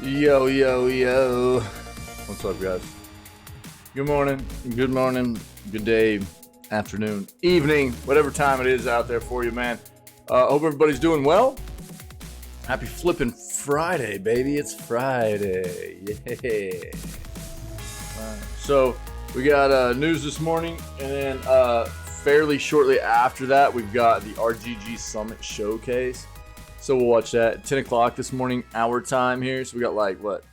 Yo, yo, yo. What's up, guys? Good morning, good day, afternoon, evening, whatever time it is out there for you, man. Hope everybody's doing well. Happy flipping Friday, baby. It's Friday. Yeah. So, we got news this morning, and then fairly shortly after that, we've got the RGG Summit Showcase. So we'll watch that at 10 o'clock this morning, our time here. So we got like, what,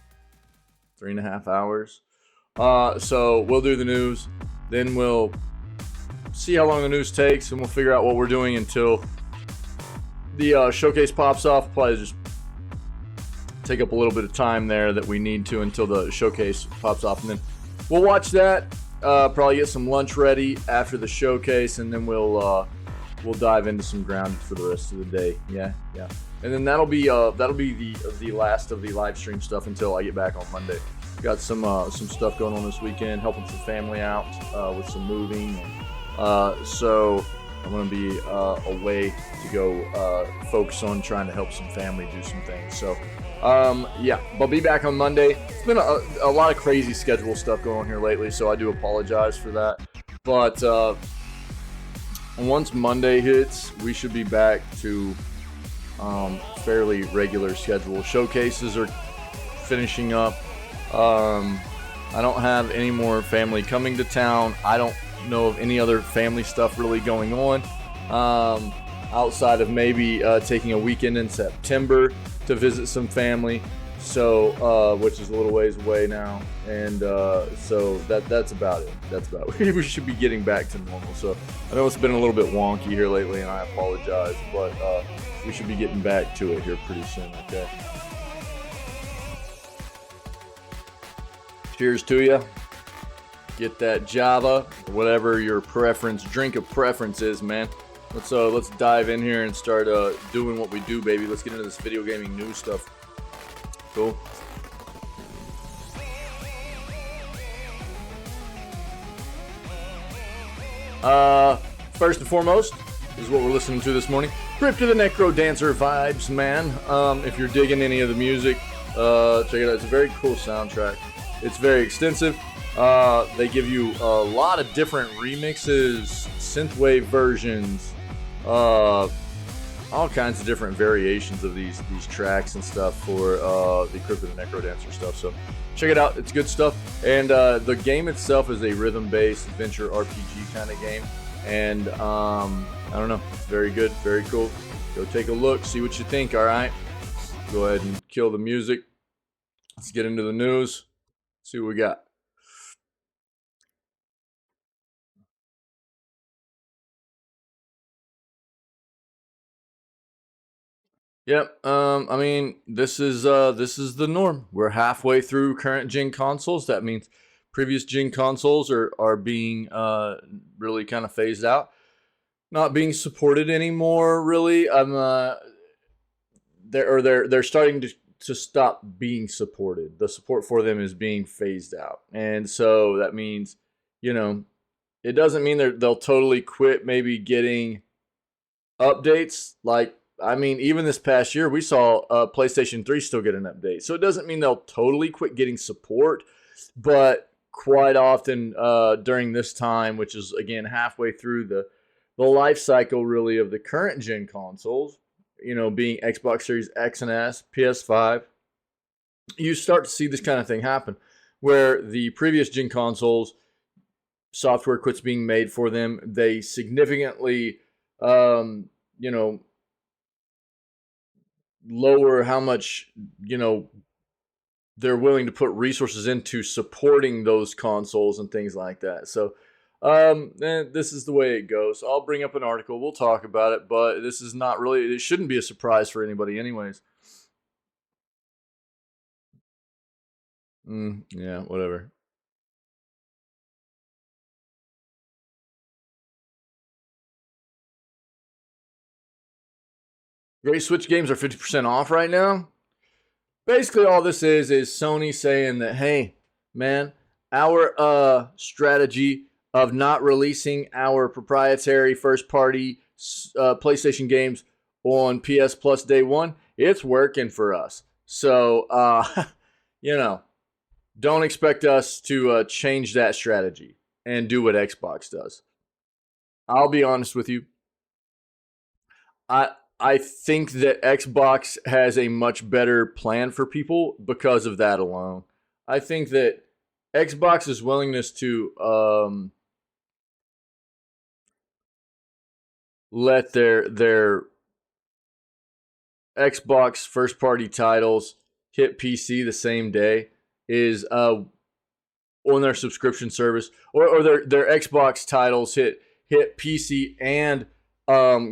3.5 hours? So we'll do the news. Then we'll see how long the news takes, and we'll figure out what we're doing until the showcase pops off. Probably just take up a little bit of time there that we need to until the showcase pops off. And then we'll watch that, probably get some lunch ready after the showcase, and then we'll dive into some grounded for the rest of the day. Yeah. And then that'll be the last of the live stream stuff until I get back on Monday. Got some stuff going on this weekend, helping some family out with some moving. So I'm gonna be away to go focus on trying to help some family do some things. So yeah, I'll be back on Monday. It's been a lot of crazy schedule stuff going on here lately, so I do apologize for that. But once Monday hits, we should be back to fairly regular schedule. Showcases are finishing up. I don't have any more family coming to town. I don't know of any other family stuff really going on outside of maybe taking a weekend in September to visit some family. So, which is a little ways away now, and so that's about it. We should be getting back to normal. So I know it's been a little bit wonky here lately, and I apologize, but we should be getting back to it here pretty soon. Okay. Cheers to you. Get that Java, whatever your drink of preference is, man. Let's dive in here and start doing what we do, baby. Let's get into this video gaming news stuff. Cool. First and foremost is what we're listening to this morning. Rip to the Necro Dancer vibes, man. If you're digging any of the music, check it out. It's a very cool soundtrack. It's very extensive. They give you a lot of different remixes, synthwave versions, all kinds of different variations of these tracks and stuff for the Crypt of the Necro Dancer stuff. So check it out. It's good stuff. And the game itself is a rhythm-based adventure RPG kind of game. And I don't know. It's very good. Very cool. Go take a look. See what you think. All right. Go ahead and kill the music. Let's get into the news. See what we got. Yep. I mean, this is the norm. We're halfway through current gen consoles. That means previous gen consoles are being really kind of phased out, not being supported anymore. Really, they're starting to stop being supported. The support for them is being phased out, and so that means, it doesn't mean they'll totally quit. Maybe getting updates like. I mean, even this past year, we saw PlayStation 3 still get an update. So it doesn't mean they'll totally quit getting support, but quite often during this time, which is, again, halfway through the life cycle, really, of the current gen consoles, being Xbox Series X and S, PS5, you start to see this kind of thing happen, where the previous gen consoles, software quits being made for them. They significantly, lower how much they're willing to put resources into supporting those consoles and things like that. So this is the way it goes. I'll bring up an article, we'll talk about it, but this is not really, it shouldn't be a surprise for anybody anyways. Yeah, whatever. Great Switch games are 50% off right now. Basically, all this is Sony saying that, hey, man, our strategy of not releasing our proprietary first-party PlayStation games on PS Plus day one, it's working for us. So you know, don't expect us to change that strategy and do what Xbox does. I'll be honest with you. I I think that Xbox has a much better plan for people because of that alone. I think that Xbox's willingness to let their Xbox first party titles hit PC the same day is on their subscription service, or their Xbox titles hit PC and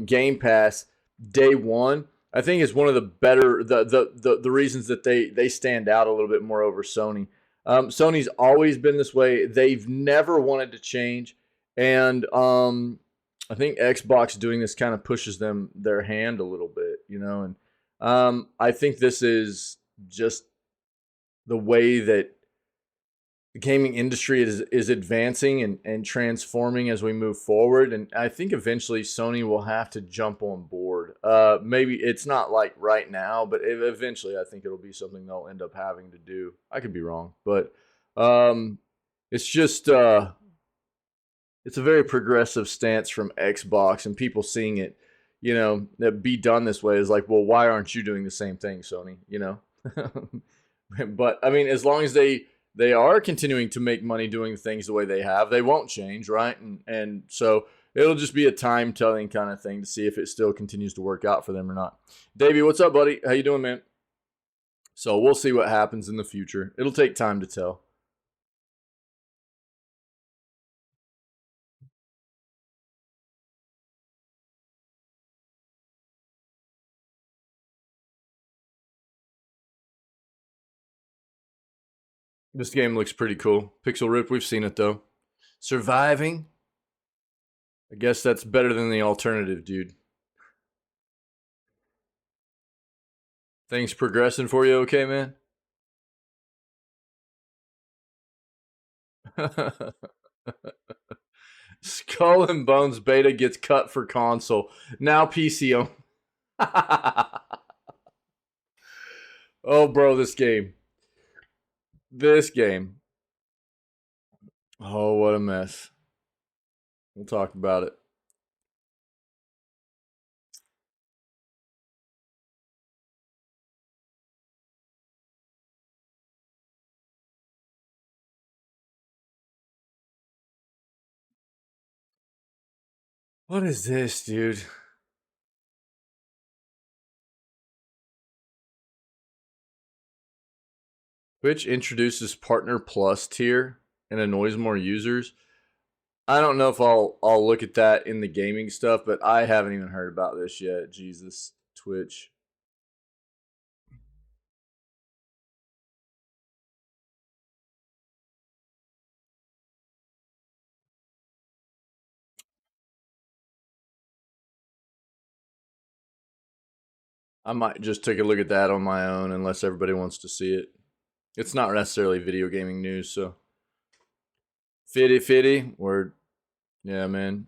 Game Pass day one. I think is one of the better the reasons that they stand out a little bit more over Sony. Sony's always been this way. They've never wanted to change, and I think Xbox doing this kind of pushes them their hand a little bit, and I think this is just the way that the gaming industry is advancing and transforming as we move forward. And I think eventually Sony will have to jump on board. Maybe it's not like right now, but eventually I think it'll be something they'll end up having to do. I could be wrong, but it's just it's a very progressive stance from Xbox, and people seeing it, that be done this way is like, well, why aren't you doing the same thing, Sony? But I mean, as long as they are continuing to make money doing things the way they have, they won't change, right? And so it'll just be a time telling kind of thing to see if it still continues to work out for them or not. Davey, what's up, buddy? How you doing, man? So we'll see what happens in the future. It'll take time to tell. This game looks pretty cool. Pixel Rip, we've seen it though. Surviving? I guess that's better than the alternative, dude. Things progressing for you okay, man? Skull and Bones beta gets cut for console. Now PC on. Oh, bro, this game. This game. Oh, what a mess. We'll talk about it. What is this, dude? Twitch introduces Partner Plus tier and annoys more users. I don't know if I'll look at that in the gaming stuff, but I haven't even heard about this yet. Jesus, Twitch. I might just take a look at that on my own unless everybody wants to see it. It's not necessarily video gaming news, so fitty fitty word. Yeah, man.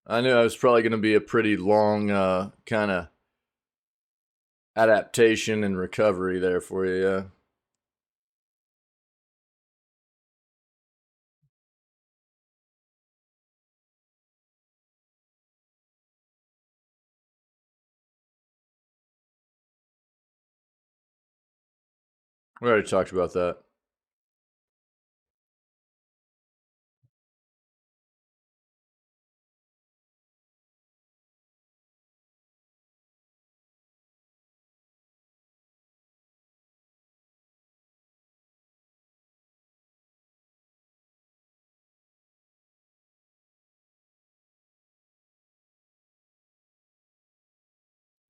I knew I was probably going to be a pretty long kind of adaptation and recovery there for you. Yeah. We already talked about that.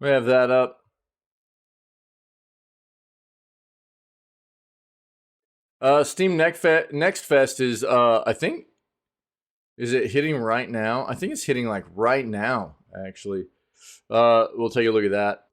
We have that up. Steam Next Fest is I think, is it hitting right now? I think it's hitting like right now actually. We'll take a look at that.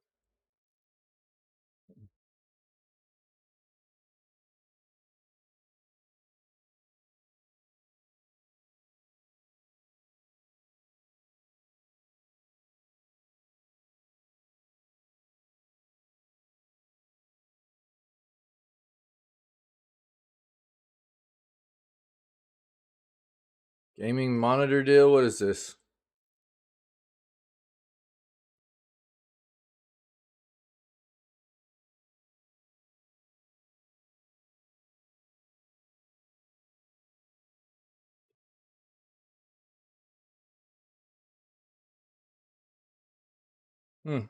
Gaming monitor deal. What is this? Hmm.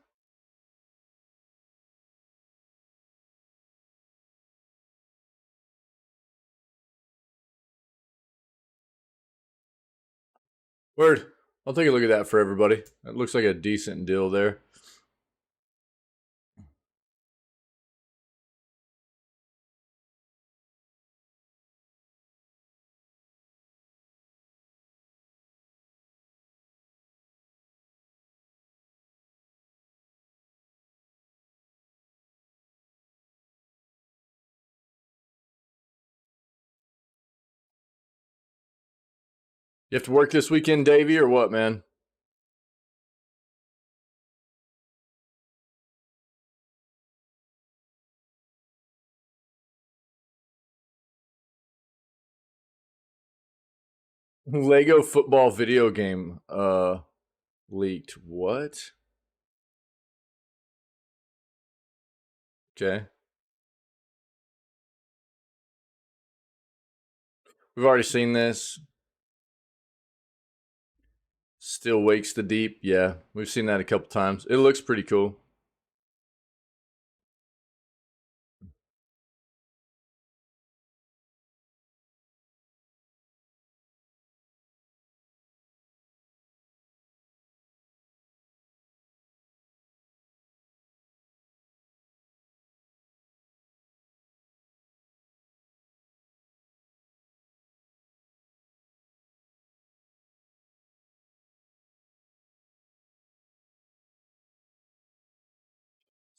Word. I'll take a look at that for everybody. That looks like a decent deal there. You have to work this weekend, Davey, or what, man? Lego football video game leaked. What? Okay. We've already seen this. Still wakes the deep. Yeah, we've seen that a couple times. It looks pretty cool.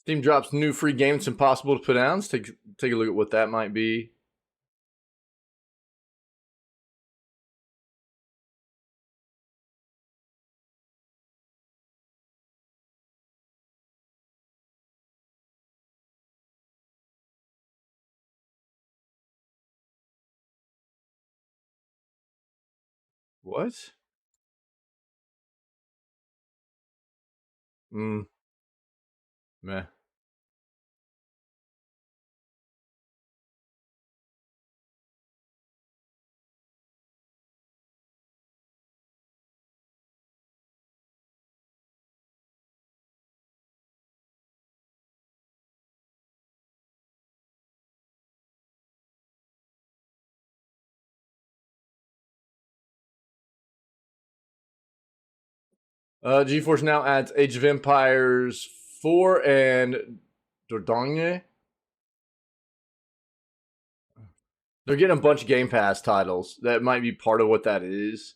Steam drops new free game. It's impossible to pronounce. Take a look at what that might be. What? Hmm. Meh. GeForce now adds Age of Empires 4 and Dordogne. They're getting a bunch of Game Pass titles. That might be part of what that is.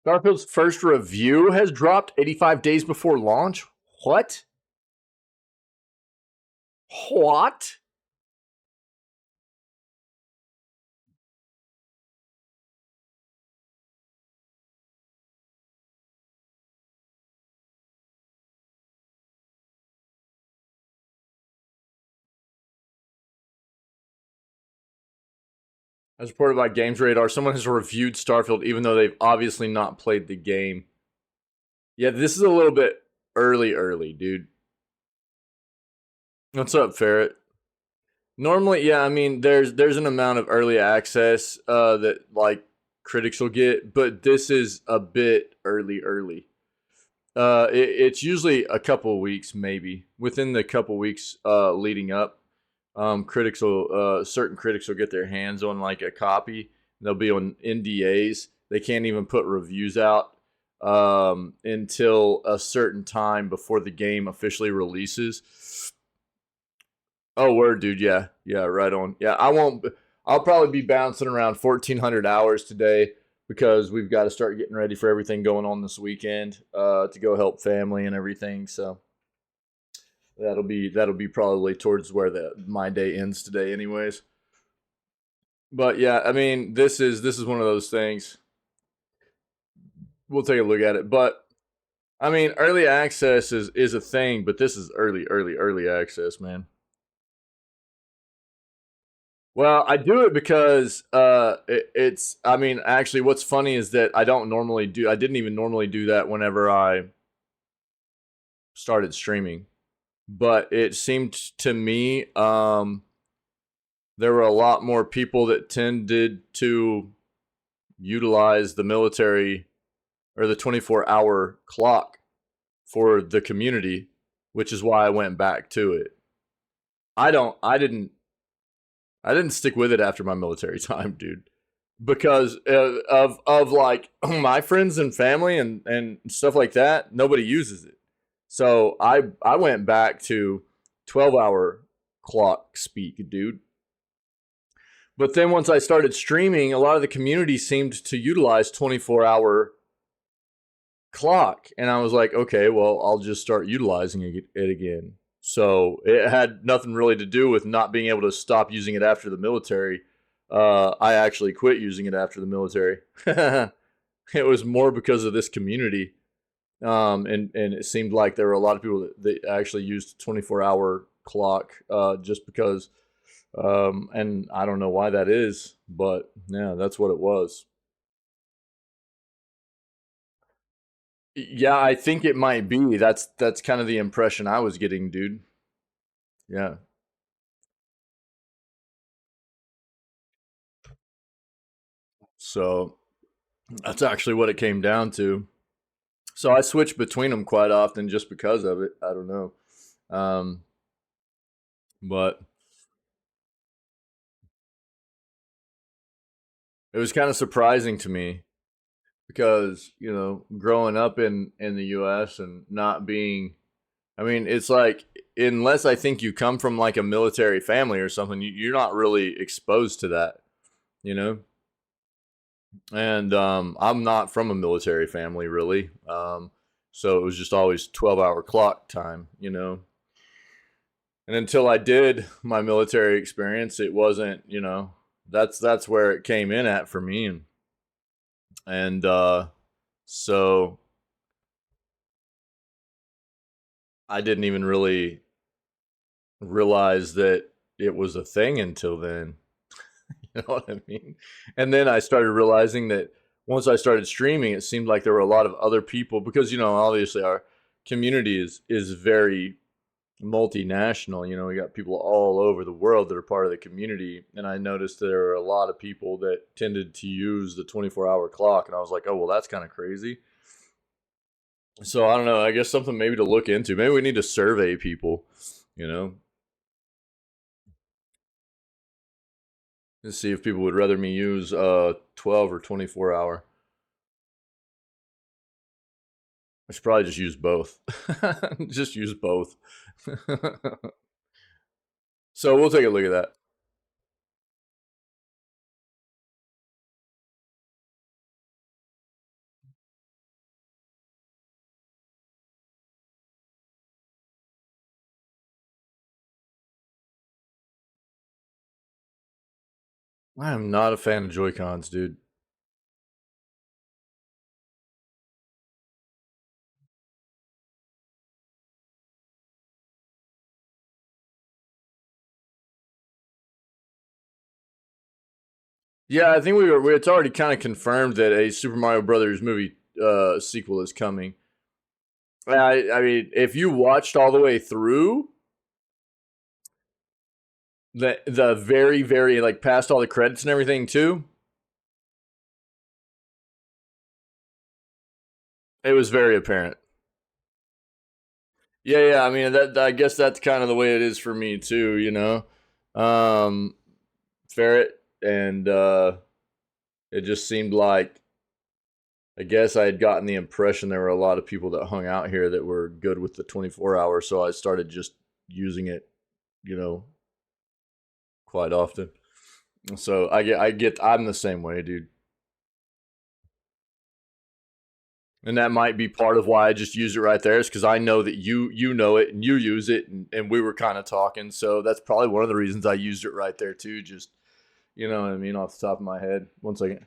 Starfield's first review has dropped 85 days before launch. What? What? As reported by Games Radar, someone has reviewed Starfield even though they've obviously not played the game. Yeah, this is a little bit early, dude. What's up, Ferret? Normally, yeah, I mean, there's an amount of early access that like critics will get, but this is a bit early. It's usually a couple of weeks, maybe within the couple of weeks leading up. Critics will certain critics will get their hands on like a copy. They'll be on NDAs. They can't even put reviews out until a certain time before the game officially releases. Oh, word, dude. Yeah, right on. Yeah, I won't. I'll probably be bouncing around 1,400 hours today. because we've got to start getting ready for everything going on this weekend to go help family and everything. So that'll be probably towards where the my day ends today, anyways. But yeah, I mean, this is one of those things. We'll take a look at it, but I mean, early access is a thing, but this is early access, man. Well, I do it because it's. I mean, actually, what's funny is that I don't normally do. I didn't even normally do that whenever I started streaming, but it seemed to me there were a lot more people that tended to utilize the military or the 24-hour clock for the community, which is why I went back to it. I don't. I didn't stick with it after my military time, dude, because of like my friends and family and stuff like that. Nobody uses it, so I went back to 12-hour clock speak, dude. But then once I started streaming, a lot of the community seemed to utilize 24-hour clock, and I was like, okay, well, I'll just start utilizing it again. So it had nothing really to do with not being able to stop using it after the military. I actually quit using it after the military. It was more because of this community, and it seemed like there were a lot of people that actually used 24-hour clock just because. And I don't know why that is, but yeah, that's what it was. Yeah, I think it might be. That's kind of the impression I was getting, dude. Yeah. So that's actually what it came down to. So I switch between them quite often just because of it. I don't know. Um, but it was kind of surprising to me because, growing up in the US and not being I mean, it's like unless I think you come from like a military family or something, you're not really exposed to that, you know? And I'm not from a military family, really. So it was just always 12-hour clock time. And until I did my military experience, it wasn't, that's where it came in at for me. And so I didn't even really realize that it was a thing until then. You know what I mean? And then I started realizing that once I started streaming, it seemed like there were a lot of other people because obviously our community is very multinational. We got people all over the world that are part of the community, and I noticed there are a lot of people that tended to use the 24-hour clock, and I was like, oh well, that's kind of crazy. So I don't know. I guess something maybe to look into. Maybe we need to survey people. You know, to see if people would rather me use 12 or 24 hour. I should probably just use both. Just use both. So we'll take a look at that. I am not a fan of Joy Cons, dude. Yeah, I think it's already kind of confirmed that a Super Mario Brothers movie sequel is coming. I mean, if you watched all the way through the very like past all the credits and everything too, it was very apparent. Yeah. I mean, that I guess that's kind of the way it is for me too. Um, Ferret and it just seemed like I guess I had gotten the impression there were a lot of people that hung out here that were good with the 24 hours, so I started just using it, you know, quite often. So I'm the same way, dude. And that might be part of why I just use it right there, is because I know that you know it and you use it, and we were kind of talking. So that's probably one of the reasons I used it right there too. Just, you know what I mean, off the top of my head. One second.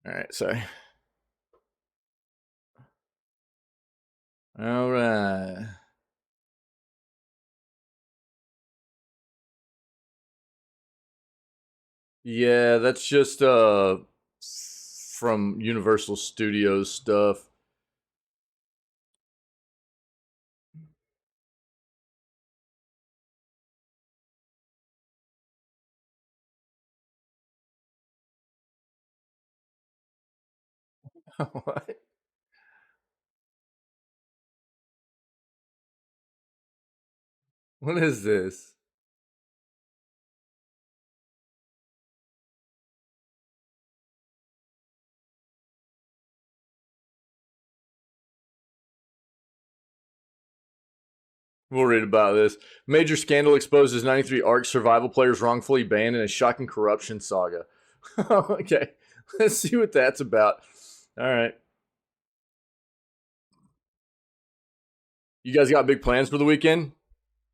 All right, sorry. All right. Yeah, that's just from Universal Studios stuff. What? What is this? We'll read about this. Major scandal exposes 93 ARC survival players wrongfully banned in a shocking corruption saga. Okay, let's see what that's about. All right. You guys got big plans for the weekend?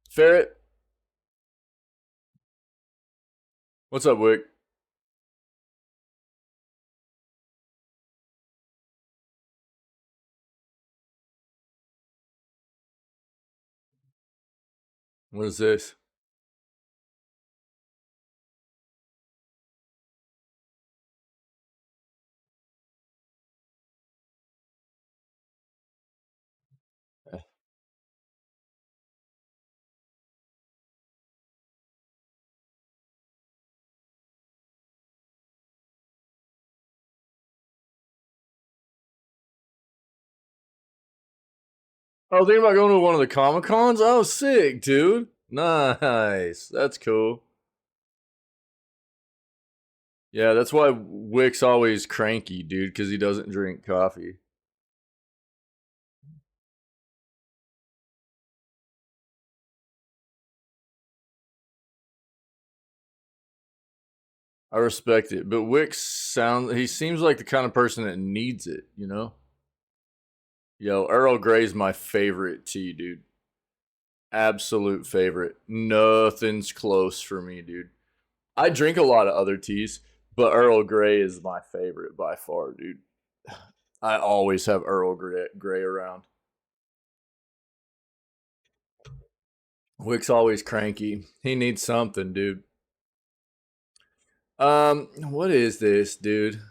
Ferret? What's up, Wick? What is this? Oh, thinking about going to one of the Comic Cons? Oh, sick, dude. Nice. That's cool. Yeah, that's why Wick's always cranky, dude, because he doesn't drink coffee. I respect it, but he seems like the kind of person that needs it, you know? Yo, Earl Grey's my favorite tea, dude. Absolute favorite. Nothing's close for me, dude. I drink a lot of other teas, but Earl Grey is my favorite by far, dude. I always have Grey around. Wick's always cranky. He needs something, dude. What is this, dude?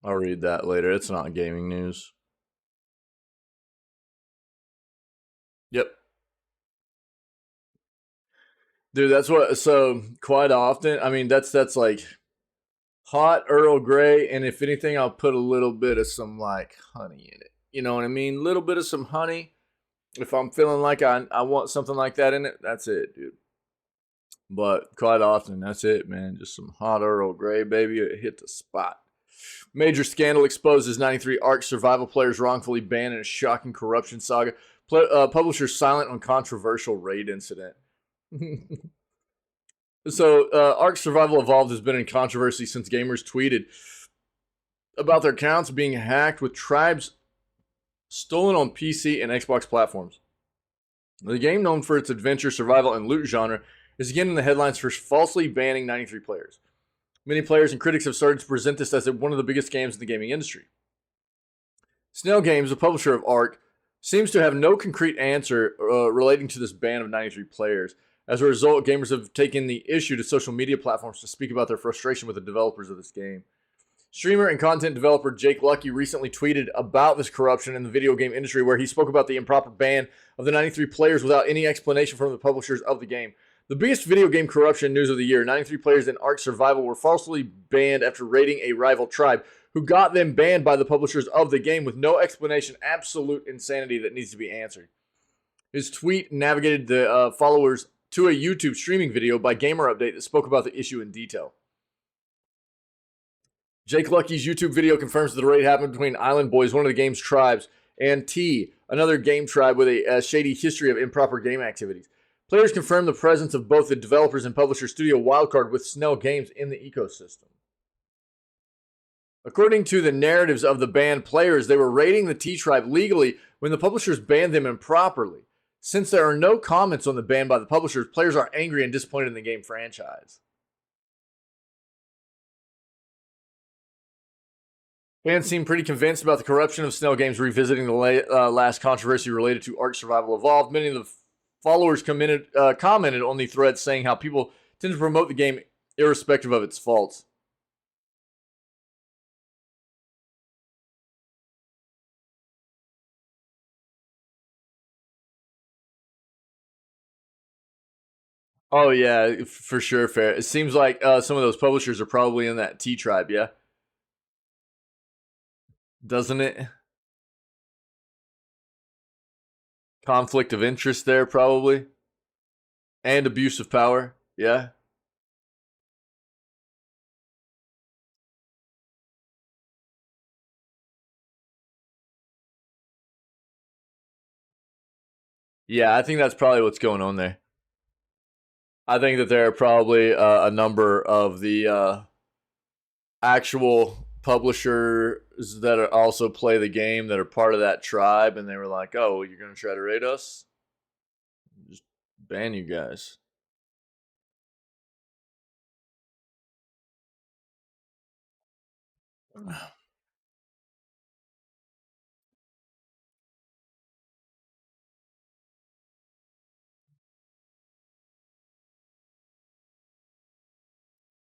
I'll read that later. It's not gaming news. Yep. Dude, that's what so quite often, I mean that's like hot Earl Grey, and if anything, I'll put a little bit of some like honey in it. You know what I mean? A little bit of some honey. If I'm feeling like I want something like that in it, that's it, dude. But quite often, that's it, man. Just some hot Earl Grey, baby. It hit the spot. Major scandal exposes 93 ARC survival players wrongfully banned in a shocking corruption saga. Publisher silent on controversial raid incident. So, Ark Survival Evolved has been in controversy since gamers tweeted about their accounts being hacked with tribes stolen on PC and Xbox platforms. The game, known for its adventure, survival, and loot genre, is again in the headlines for falsely banning 93 players. Many players and critics have started to present this as one of the biggest games in the gaming industry. Snail Games, the publisher of Ark, seems to have no concrete answer relating to this ban of 93 players. As a result, gamers have taken the issue to social media platforms to speak about their frustration with the developers of this game. Streamer and content developer Jake Lucky recently tweeted about this corruption in the video game industry, where he spoke about the improper ban of the 93 players without any explanation from the publishers of the game. The biggest video game corruption news of the year: 93 players in Ark Survival were falsely banned after raiding a rival tribe, who got them banned by the publishers of the game with no explanation. Absolute insanity that needs to be answered. His tweet navigated the followers to a YouTube streaming video by Gamer Update that spoke about the issue in detail. Jake Lucky's YouTube video confirms that the raid happened between Island Boys, one of the game's tribes, and T, another game tribe with a shady history of improper game activities. Players confirmed the presence of both the developers and publisher studio Wildcard with Snell Games in the ecosystem. According to the narratives of the banned players, they were raiding the T tribe legally when the publishers banned them improperly. Since there are no comments on the ban by the publishers, players are angry and disappointed in the game franchise. Fans seem pretty convinced about the corruption of Snell Games revisiting the last controversy related to Ark Survival Evolved. Many of the followers commented on the thread, saying how people tend to promote the game irrespective of its faults. Oh yeah, for sure, fair. It seems like some of those publishers are probably in that T tribe, yeah? Doesn't it? Conflict of interest there, probably. And abuse of power, yeah? Yeah, I think that's probably what's going on there. I think that there are probably a number of the actual publishers that are also play the game that are part of that tribe, and they were like, "Oh, you're gonna try to raid us? Just ban you guys."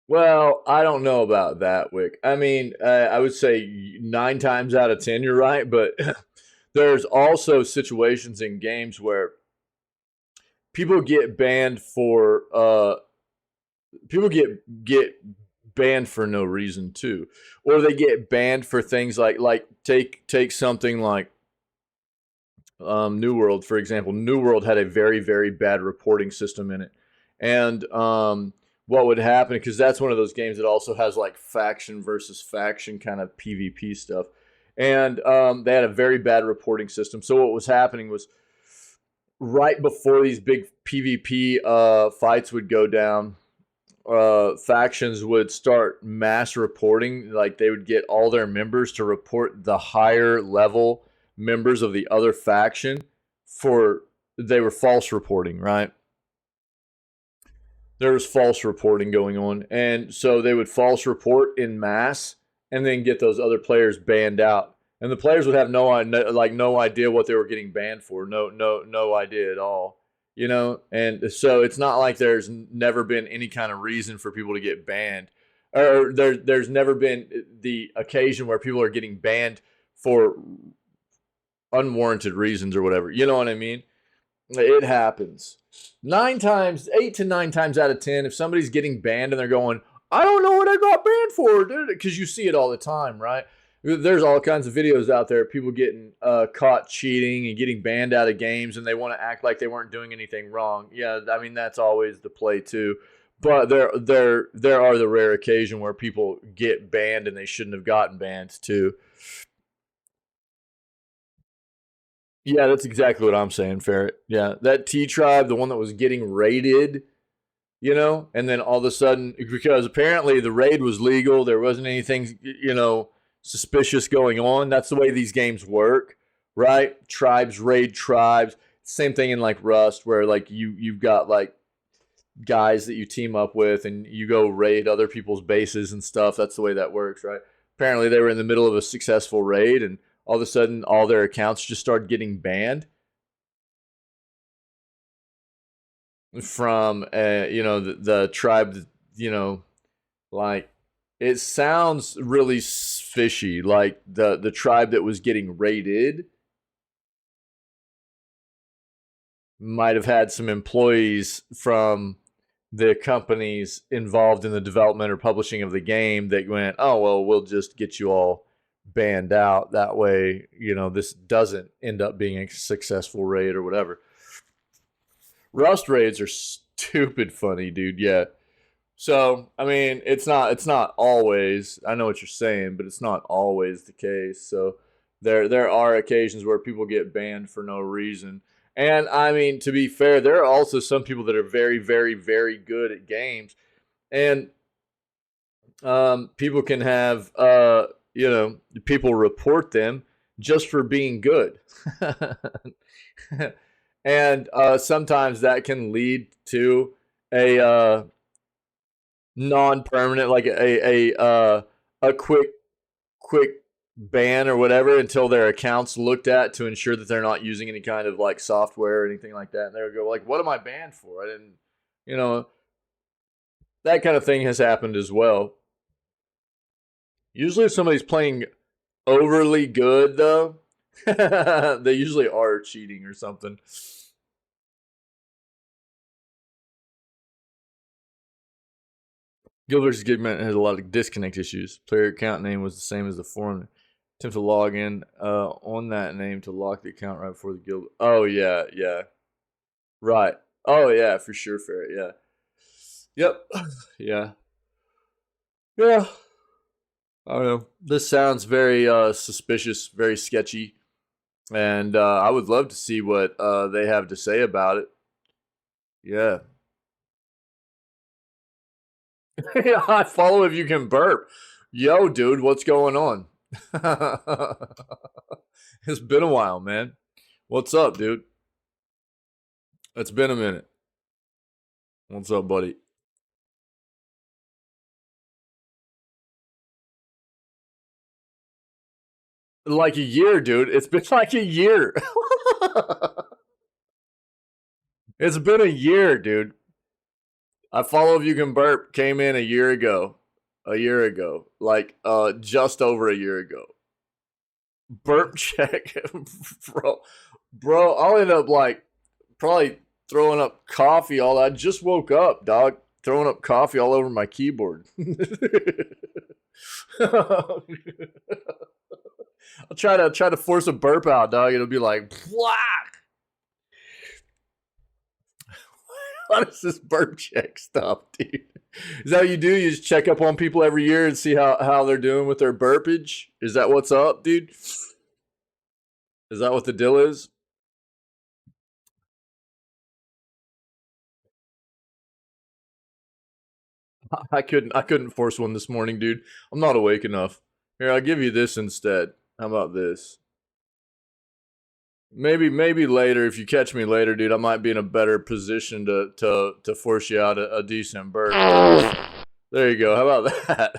Well, I don't know about that, Wick. I mean, I would say 9 times out of 10, you're right, but there's also situations in games where people get banned for people get banned for no reason too, or they get banned for things like take something like New World, for example. New World had a very bad reporting system in it, and what would happen, because that's one of those games that also has like faction versus faction kind of PvP stuff, and they had a very bad reporting system. So what was happening was, right before these big PvP fights would go down, factions would start mass reporting. Like, they would get all their members to report the higher level members of the other faction for they were false reporting, right? There was false reporting going on, and so they would false report in mass and then get those other players banned out. And the players would have no idea what they were getting banned for. No idea at all. You know, and so it's not like there's never been any kind of reason for people to get banned, or there's never been the occasion where people are getting banned for unwarranted reasons or whatever. You know what I mean? It happens. 8 to 9 times out of 10, if somebody's getting banned and they're going, "I don't know what I got banned for," because you see it all the time, right? There's all kinds of videos out there, people getting caught cheating and getting banned out of games, and they want to act like they weren't doing anything wrong. Yeah, I mean, that's always the play too. But there are the rare occasion where people get banned and they shouldn't have gotten banned too. Yeah, that's exactly what I'm saying, Ferret. Yeah, that T tribe, the one that was getting raided, you know, and then all of a sudden, because apparently the raid was legal, there wasn't anything, suspicious going on. That's the way these games work, right? Tribes raid tribes. Same thing in like Rust, where like you've got like guys that you team up with and you go raid other people's bases and stuff. That's the way that works, right? Apparently they were in the middle of a successful raid, and all of a sudden all their accounts just started getting banned. from the tribe, like it sounds really fishy, like the tribe that was getting raided might have had some employees from the companies involved in the development or publishing of the game that went, oh, well, we'll just get you all banned out. That way, this doesn't end up being a successful raid or whatever. Rust raids are stupid funny, dude. Yeah. So, I mean, it's not always, I know what you're saying, but it's not always the case. So there are occasions where people get banned for no reason. And I mean, to be fair, there are also some people that are very, very, very good at games. And people can have people report them just for being good. And sometimes that can lead to a non-permanent, like a quick ban or whatever until their accounts looked at to ensure that they're not using any kind of like software or anything like that. And they'll go like, "What am I banned for? I didn't," you know, that kind of thing has happened as well. Usually, if somebody's playing overly good, though, they usually are cheating or something. Guild vs. Gigman has a lot of disconnect issues. Player account name was the same as the forum. Attempt to log in on that name to lock the account right before the guild. Oh, yeah, yeah. Right. Oh, yeah, for sure, Ferret, yeah. Yep. Yeah. Yeah. I don't know. This sounds very suspicious, very sketchy. And I would love to see what they have to say about it. Yeah. Yeah, I follow if you can burp. Yo, dude, what's going on? It's been a while, man. What's up, dude? It's been a minute. What's up, buddy? Like a year, dude. It's been like a year. It's been a year, dude. I follow if you can burp came in a year ago. A year ago. Like just over a year ago. Burp check. bro. Bro, I'll end up like probably throwing up coffee all I just woke up, dog. Throwing up coffee all over my keyboard. I'll try to force a burp out, dog. It'll be like black. What is this burp check stuff, dude? Is that what you do? You just check up on people every year and see how they're doing with their burpage? Is that what's up, dude? Is that what the deal is? I couldn't force one this morning, dude. I'm not awake enough. Here, I'll give you this instead. How about this? Maybe later, if you catch me later, dude, I might be in a better position to force you out a decent burp. There you go. How about that?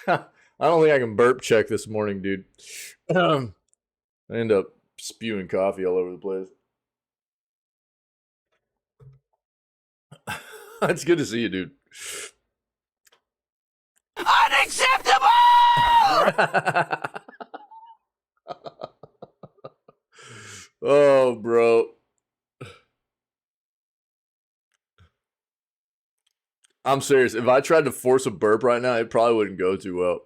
I don't think I can burp check this morning, dude. I end up spewing coffee all over the place. It's good to see you, dude. Unacceptable! Oh, bro. I'm serious. If I tried to force a burp right now, it probably wouldn't go too well.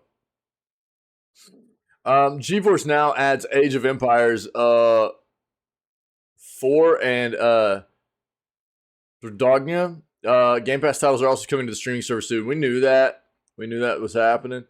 GeForce Now adds Age of Empires 4 and Dognia. Game Pass titles are also coming to the streaming service soon. We knew that. We knew that was happening.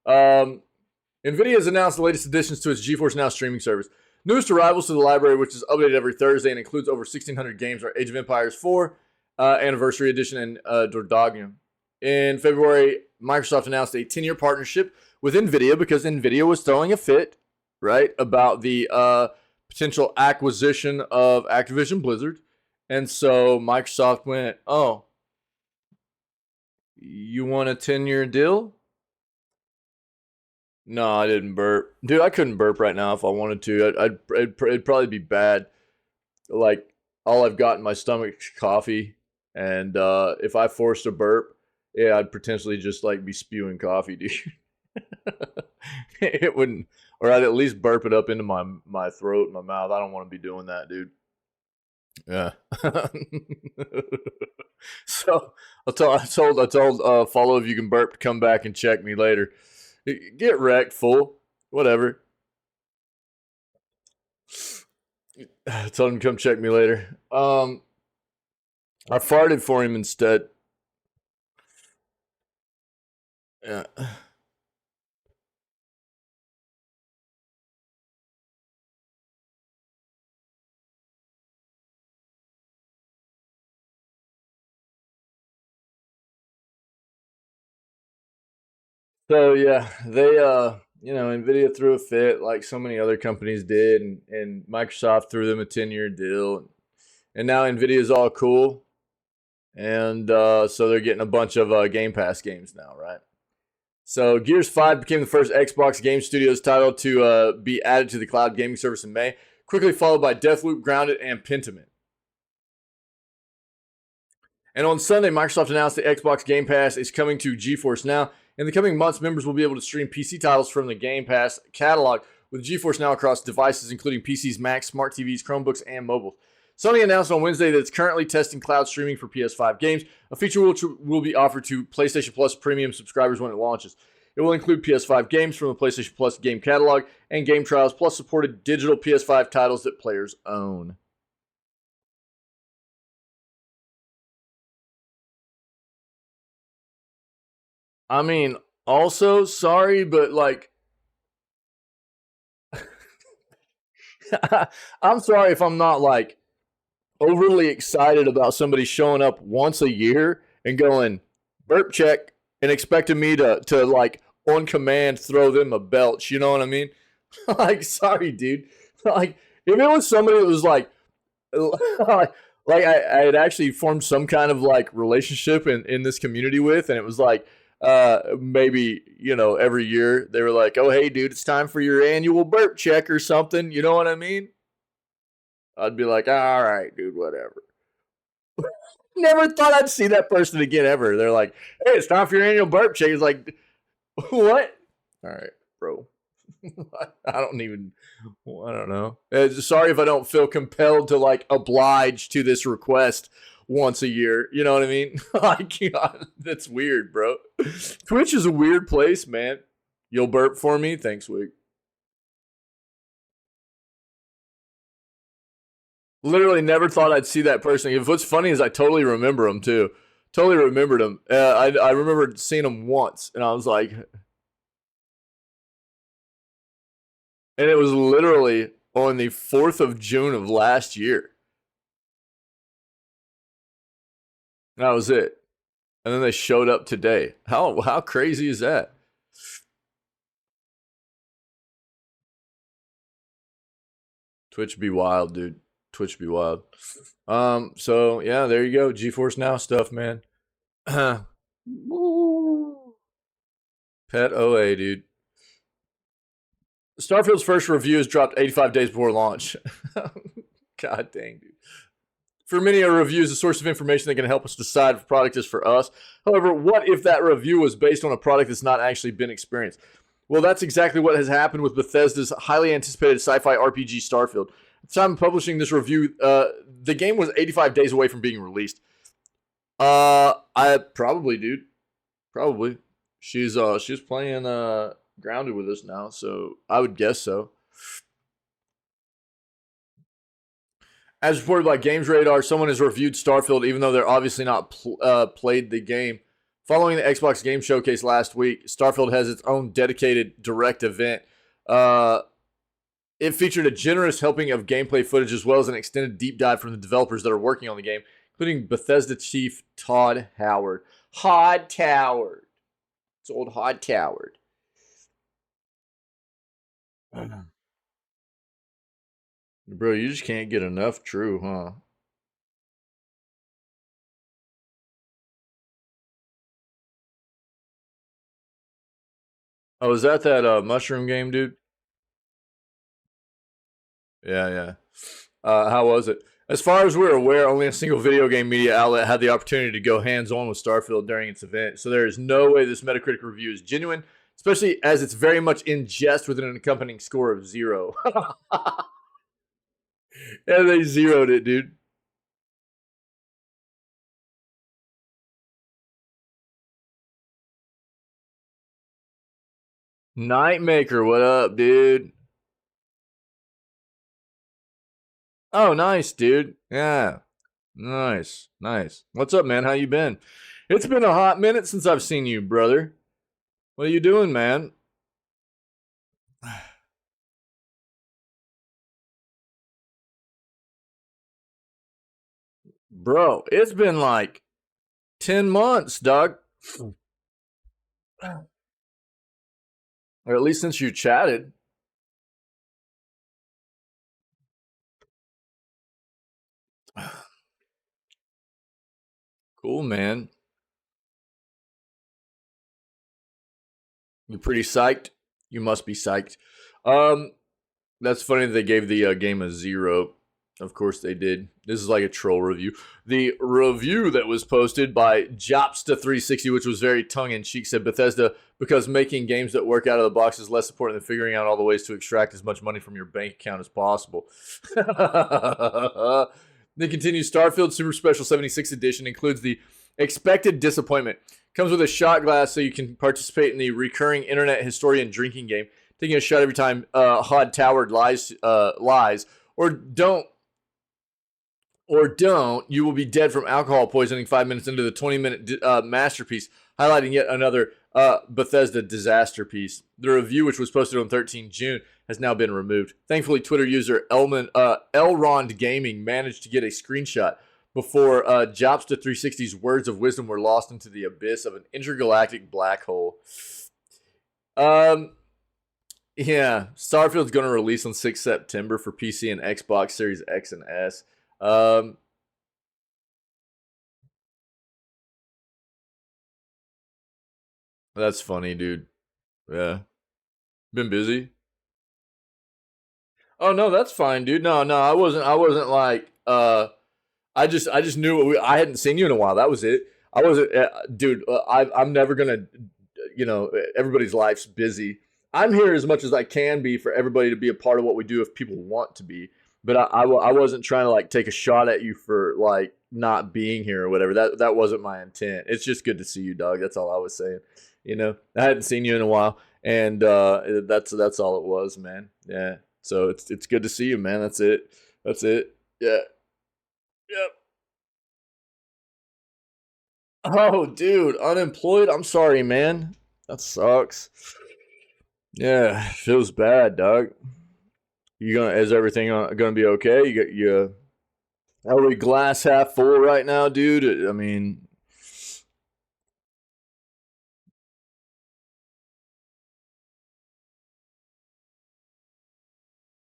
NVIDIA has announced the latest additions to its GeForce Now streaming service. Newest arrivals to the library, which is updated every Thursday and includes over 1,600 games, are Age of Empires 4 Anniversary Edition and Dordognia. In February, Microsoft announced a 10-year partnership with NVIDIA because NVIDIA was throwing a fit, right, about the potential acquisition of Activision Blizzard. And so Microsoft went, oh, you want a 10-year deal? No, I didn't burp. Dude, I couldn't burp right now if I wanted to. It'd probably be bad. like all I've got in my stomach is coffee, and if I forced a burp, yeah, I'd potentially just like be spewing coffee, dude. It wouldn't, or I'd at least burp it up into my throat and my mouth. I don't want to be doing that, dude. Yeah. So I told follow if you can burp to come back and check me later. Get wrecked, fool. Whatever. I told him to come check me later. I farted for him instead. Yeah. So yeah, they Nvidia threw a fit like so many other companies did, and Microsoft threw them a 10-year deal, and now Nvidia's all cool, and so they're getting a bunch of Game Pass games now, right? So Gears 5 became the first Xbox Game Studios title to be added to the cloud gaming service in May, quickly followed by Deathloop, Grounded, and Pentiment. And on Sunday, Microsoft announced that Xbox Game Pass is coming to GeForce Now. In the coming months, members will be able to stream PC titles from the Game Pass catalog with GeForce Now across devices including PCs, Macs, smart TVs, Chromebooks, and mobiles. Sony announced on Wednesday that it's currently testing cloud streaming for PS5 games, a feature which will be offered to PlayStation Plus premium subscribers when it launches. It will include PS5 games from the PlayStation Plus game catalog and game trials, plus supported digital PS5 titles that players own. I mean, also, sorry, but like, I'm sorry if I'm not like overly excited about somebody showing up once a year and going burp check and expecting me to like on command throw them a belch. You know what I mean? Like, sorry, dude. Like, if it was somebody that was like, I had actually formed some kind of like relationship in this community with, and it was like, maybe every year they were like, oh hey dude, it's time for your annual burp check or something. You know what I mean? I'd be like, all right, dude, whatever. Never thought I'd see that person again ever. They're like, hey, it's time for your annual burp check. It's like, what? All right, bro. I don't even. I don't know. Sorry if I don't feel compelled to like oblige to this request once a year. You know what I mean? Like, God, that's weird, bro. Twitch is a weird place, man. You'll burp for me? Thanks, Wig. Literally never thought I'd see that person. What's funny is I totally remember him too. Totally remembered him. I remember seeing him once, and I was like, and it was literally on the 4th of June of last year. That was it. And then they showed up today. How crazy is that? Twitch be wild, dude. Twitch be wild. So yeah, there you go. GeForce Now stuff, man. Pet OA, dude. Starfield's first review is dropped 85 days before launch. God dang, dude. For many, a review is a source of information that can help us decide if a product is for us. However, what if that review was based on a product that's not actually been experienced? Well, that's exactly what has happened with Bethesda's highly anticipated sci-fi RPG Starfield. At the time of publishing this review, the game was 85 days away from being released. I probably, dude. Probably. She's playing Grounded with us now, so I would guess so. As reported by Games Radar, someone has reviewed Starfield even though they're obviously not played the game. Following the Xbox Game Showcase last week, Starfield has its own dedicated direct event. It featured a generous helping of gameplay footage as well as an extended deep dive from the developers that are working on the game, including Bethesda chief Todd Howard. Hod Howard. It's old Hod Howard. Bro, you just can't get enough true, huh? Oh, is that mushroom game, dude? Yeah, yeah. How was it? As far as we're aware, only a single video game media outlet had the opportunity to go hands-on with Starfield during its event, so there is no way this Metacritic review is genuine, especially as it's very much in jest with an accompanying score of 0. And they zeroed it, dude. Nightmaker, what up, dude? Oh, nice, dude. Yeah. Nice. Nice. What's up, man? How you been? It's been a hot minute since I've seen you, brother. What are you doing, man? Bro, it's been like 10 months, dog. Or at least since you chatted. Cool, man. You pretty psyched? You must be psyched. Um, that's funny that they gave the game a 0. Of course they did. This is like a troll review. The review that was posted by Jopsta360, which was very tongue-in-cheek, said Bethesda, because making games that work out of the box is less important than figuring out all the ways to extract as much money from your bank account as possible. They continue, Starfield Super Special 76 Edition includes the expected disappointment. Comes with a shot glass so you can participate in the recurring internet historian drinking game, taking a shot every time Hod Tower lies, or don't, you will be dead from alcohol poisoning 5 minutes into the 20-minute masterpiece, highlighting yet another Bethesda disaster piece. The review, which was posted on 13 June, has now been removed. Thankfully, Twitter user Elrond Gaming managed to get a screenshot before Jopsta360's words of wisdom were lost into the abyss of an intergalactic black hole. Yeah, Starfield's going to release on 6 September for PC and Xbox Series X and S. That's funny, dude. Yeah. Been busy? Oh no, that's fine, dude. No, I wasn't like I just knew I hadn't seen you in a while. That was it. I wasn't dude, I'm never going to everybody's life's busy. I'm here as much as I can be for everybody to be a part of what we do if people want to be. But I wasn't trying to like take a shot at you for like not being here or whatever. That wasn't my intent. It's just good to see you, dog. That's all I was saying. I hadn't seen you in a while, and that's all it was, man. Yeah. So it's good to see you, man. That's it. That's it. Yeah. Yep. Oh, dude, unemployed. I'm sorry, man. That sucks. Yeah, feels bad, dog. Is everything gonna be okay? Are we glass half full right now, dude? I mean,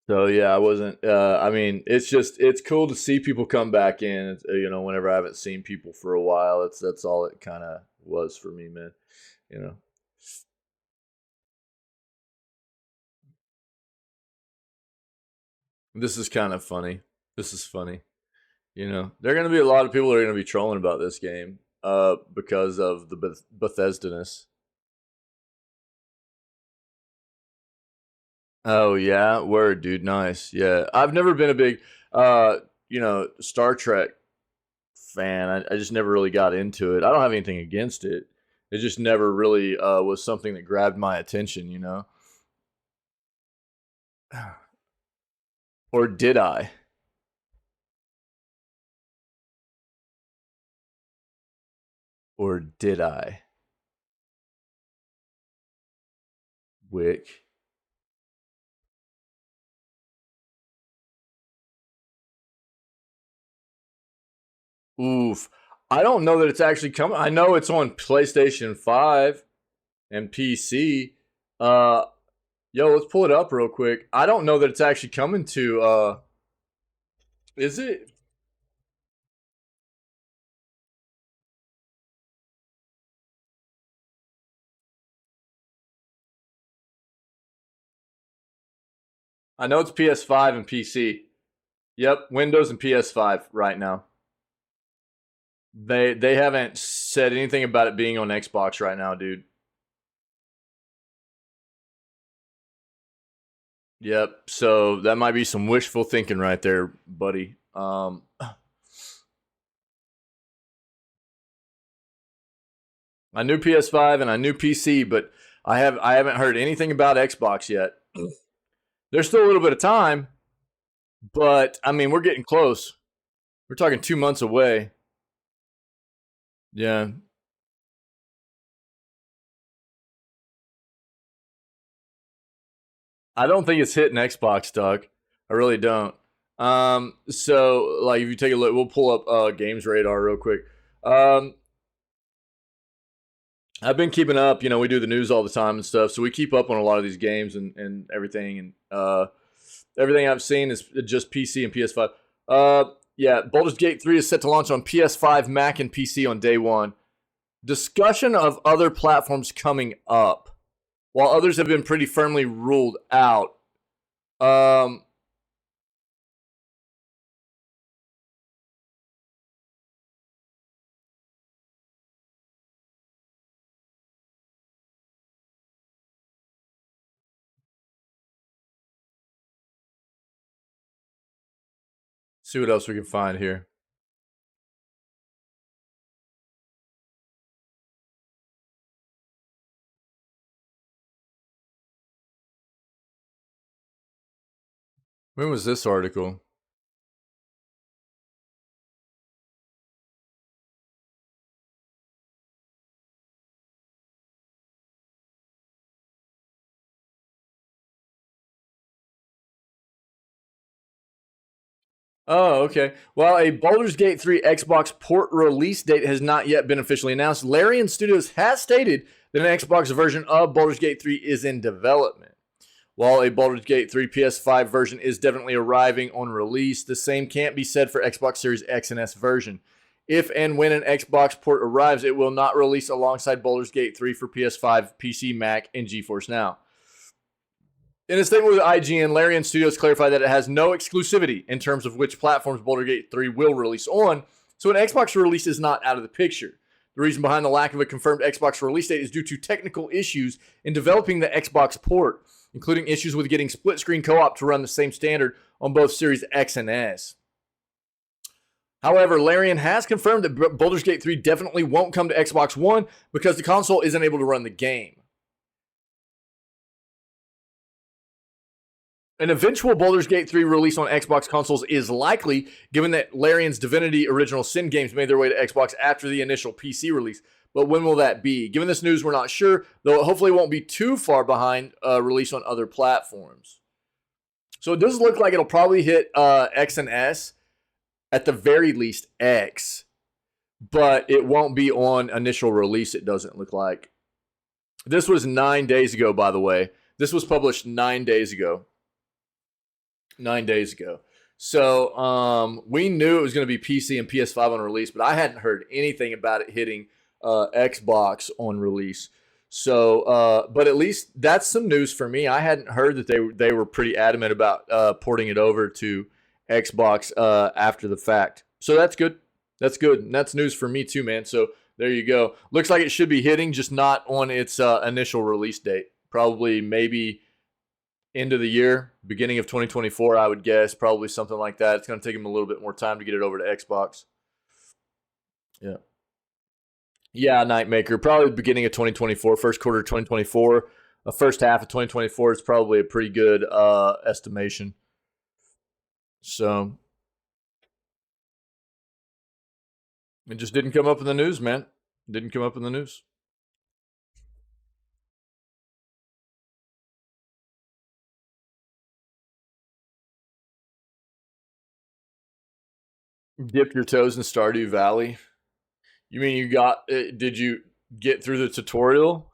so yeah, I wasn't. I mean, it's cool to see people come back in. Whenever I haven't seen people for a while, that's all it kind of was for me, man. You know, this is kind of funny. This is funny. There are gonna be a lot of people that are gonna be trolling about this game, because of the Bethesda-ness. Oh yeah, word, dude. Nice. Yeah, I've never been a big, Star Trek fan. I just never really got into it. I don't have anything against it. It just never really was something that grabbed my attention. Or did I? Or did I? Wick. Oof. I don't know that it's actually coming. I know it's on PlayStation 5 and PC. Uh, let's pull it up real quick. I don't know that it's actually coming to. Is it? I know it's PS5 and PC. Yep, Windows and PS5 right now. They haven't said anything about it being on Xbox right now, dude. Yep. So that might be some wishful thinking right there, buddy. I knew PS5 and I knew PC, but I haven't heard anything about Xbox yet. There's still a little bit of time, but I mean we're getting close. We're talking 2 months away. Yeah, I don't think it's hitting Xbox, Doug. I really don't. So like if you take a look, we'll pull up Games Radar real quick. Um, I've been keeping up. You know, we do the news all the time and stuff, so we keep up on a lot of these games and everything. And everything I've seen is just PC and PS5. Yeah, Baldur's Gate 3 is set to launch on PS5, Mac, and PC on day one. Discussion of other platforms coming up, while others have been pretty firmly ruled out. Um, see what else we can find here. When was this article? Oh, okay. Well, a Baldur's Gate 3 Xbox port release date has not yet been officially announced. Larian Studios has stated that an Xbox version of Baldur's Gate 3 is in development. While a Baldur's Gate 3 PS5 version is definitely arriving on release, the same can't be said for Xbox Series X and S version. If and when an Xbox port arrives, it will not release alongside Baldur's Gate 3 for PS5, PC, Mac, and GeForce Now. In a statement with IGN, Larian Studios clarified that it has no exclusivity in terms of which platforms Baldur's Gate 3 will release on, so an Xbox release is not out of the picture. The reason behind the lack of a confirmed Xbox release date is due to technical issues in developing the Xbox port, including issues with getting split screen co op to run the same standard on both Series X and S. However, Larian has confirmed that Baldur's Gate 3 definitely won't come to Xbox One because the console isn't able to run the game. An eventual Baldur's Gate 3 release on Xbox consoles is likely, given that Larian's Divinity Original Sin games made their way to Xbox after the initial PC release. But when will that be? Given this news, we're not sure, though it hopefully won't be too far behind release on other platforms. So it does look like it'll probably hit X and S, at the very least X, but it won't be on initial release, it doesn't look like. This was 9 days ago, by the way. This was published 9 days ago. 9 days ago. So we knew it was going to be PC and PS5 on release, but I hadn't heard anything about it hitting Xbox on release. So, but at least that's some news for me. I hadn't heard that they were pretty adamant about porting it over to Xbox after the fact. So that's good. That's good. And that's news for me too, man. So there you go. Looks like it should be hitting, just not on its initial release date. Probably maybe end of the year, beginning of 2024, I would guess. Probably something like that. It's going to take them a little bit more time to get it over to Xbox. Yeah. Yeah, Nightmaker. Probably beginning of 2024, first quarter of 2024. First half of 2024 is probably a pretty good estimation. So it just didn't come up in the news, man. Didn't come up in the news. Dipped your toes in Stardew Valley. You mean you got? Did you get through the tutorial?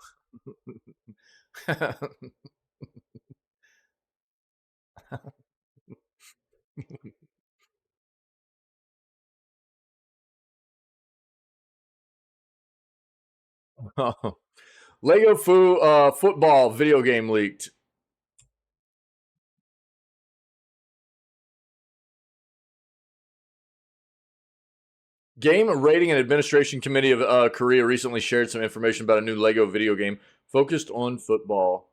Lego football video game leaked. Game Rating and Administration Committee of Korea recently shared some information about a new Lego video game focused on football.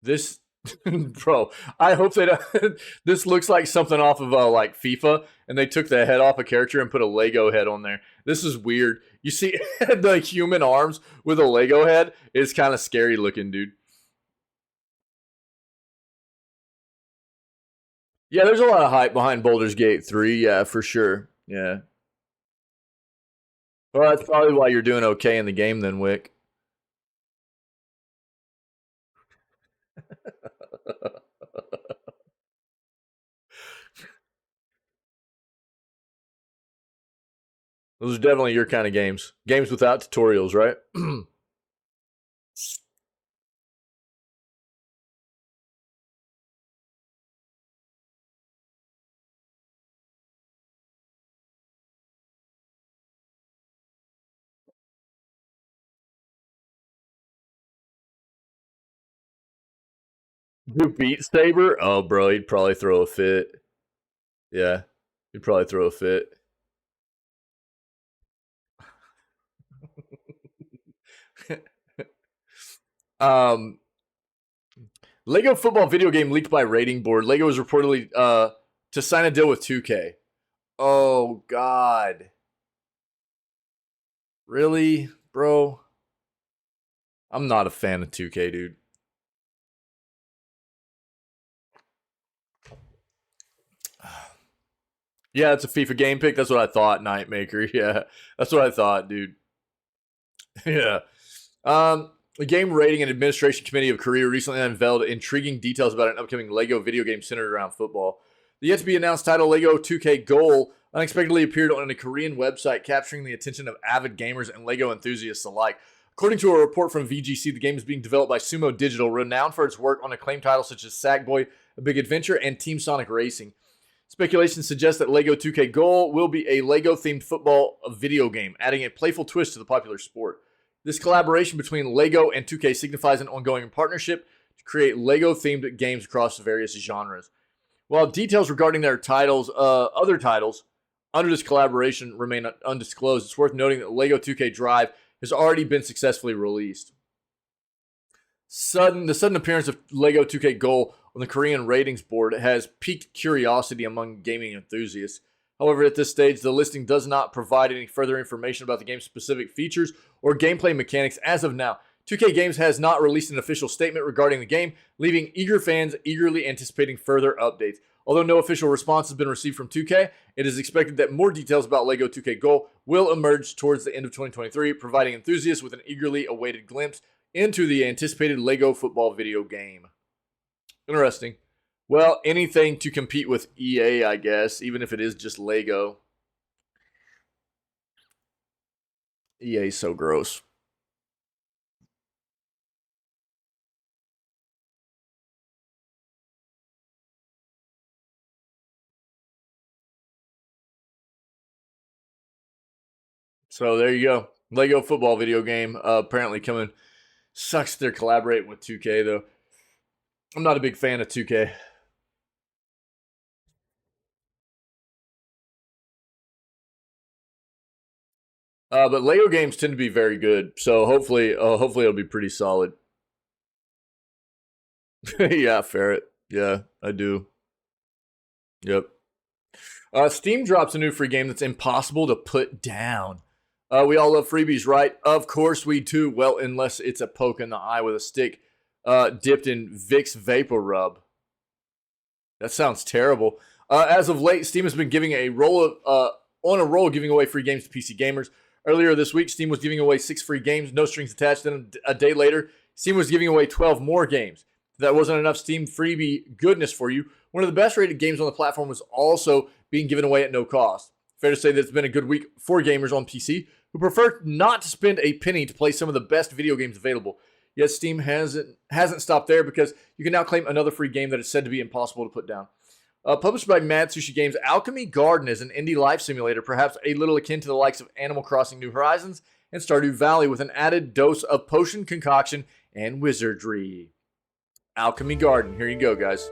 This, bro, I hope they don't. This looks like something off of like FIFA, and they took the head off a character and put a Lego head on there. This is weird. You see the human arms with a Lego head? It's kind of scary looking, dude. Yeah, there's a lot of hype behind Baldur's Gate 3. Yeah, for sure. Yeah. Well, that's probably why you're doing okay in the game, then, Wick. Those are definitely your kind of games. Games without tutorials, right? Do Beat Saber? Oh, bro, he'd probably throw a fit. Yeah, he'd probably throw a fit. um, Lego football video game leaked by Rating Board. Lego is reportedly to sign a deal with 2K. Oh God, really, bro? I'm not a fan of 2K, dude. Yeah, it's a FIFA game pick. That's what I thought, Nightmaker. Yeah, that's what I thought, dude. Yeah. The Game Rating and Administration Committee of Korea recently unveiled intriguing details about an upcoming Lego video game centered around football. The yet to be announced title Lego 2K Goal unexpectedly appeared on a Korean website, capturing the attention of avid gamers and Lego enthusiasts alike. According to a report from VGC, the game is being developed by Sumo Digital, renowned for its work on acclaimed titles such as Sackboy: A Big Adventure and Team Sonic Racing. Speculation suggests that Lego 2K Goal will be a Lego-themed football video game, adding a playful twist to the popular sport. This collaboration between Lego and 2K signifies an ongoing partnership to create Lego-themed games across various genres. While details regarding their titles, other titles under this collaboration remain undisclosed, it's worth noting that Lego 2K Drive has already been successfully released. The sudden appearance of Lego 2K Goal on the Korean ratings board has piqued curiosity among gaming enthusiasts. However, at this stage, the listing does not provide any further information about the game's specific features or gameplay mechanics as of now. 2K Games has not released an official statement regarding the game, leaving eager fans eagerly anticipating further updates. Although no official response has been received from 2K, it is expected that more details about Lego 2K Goal will emerge towards the end of 2023, providing enthusiasts with an eagerly awaited glimpse into the anticipated Lego football video game. Interesting. Well, anything to compete with EA, I guess, even if it is just Lego. EA is so gross. So there you go. Lego football video game apparently coming. Sucks they're collaborating with 2K though. I'm not a big fan of 2K. But Lego games tend to be very good, so hopefully it'll be pretty solid. Yeah, Ferret. Yeah, I do. Yep. Steam drops a new free game that's impossible to put down. We all love freebies, right? Of course we do. Well, unless it's a poke in the eye with a stick dipped in Vicks Vapor Rub. That sounds terrible. As of late, Steam has been giving on a roll giving away free games to PC gamers. Earlier this week, Steam was giving away 6 free games, no strings attached. Then a day later, Steam was giving away 12 more games. If that wasn't enough Steam freebie goodness for you, one of the best rated games on the platform was also being given away at no cost. Fair to say that it's been a good week for gamers on PC who prefer not to spend a penny to play some of the best video games available. Yet Steam hasn't stopped there, because you can now claim another free game that is said to be impossible to put down. Published by Mad Sushi Games, Alchemy Garden is an indie life simulator, perhaps a little akin to the likes of Animal Crossing New Horizons and Stardew Valley, with an added dose of potion concoction and wizardry. Alchemy Garden, here you go, guys.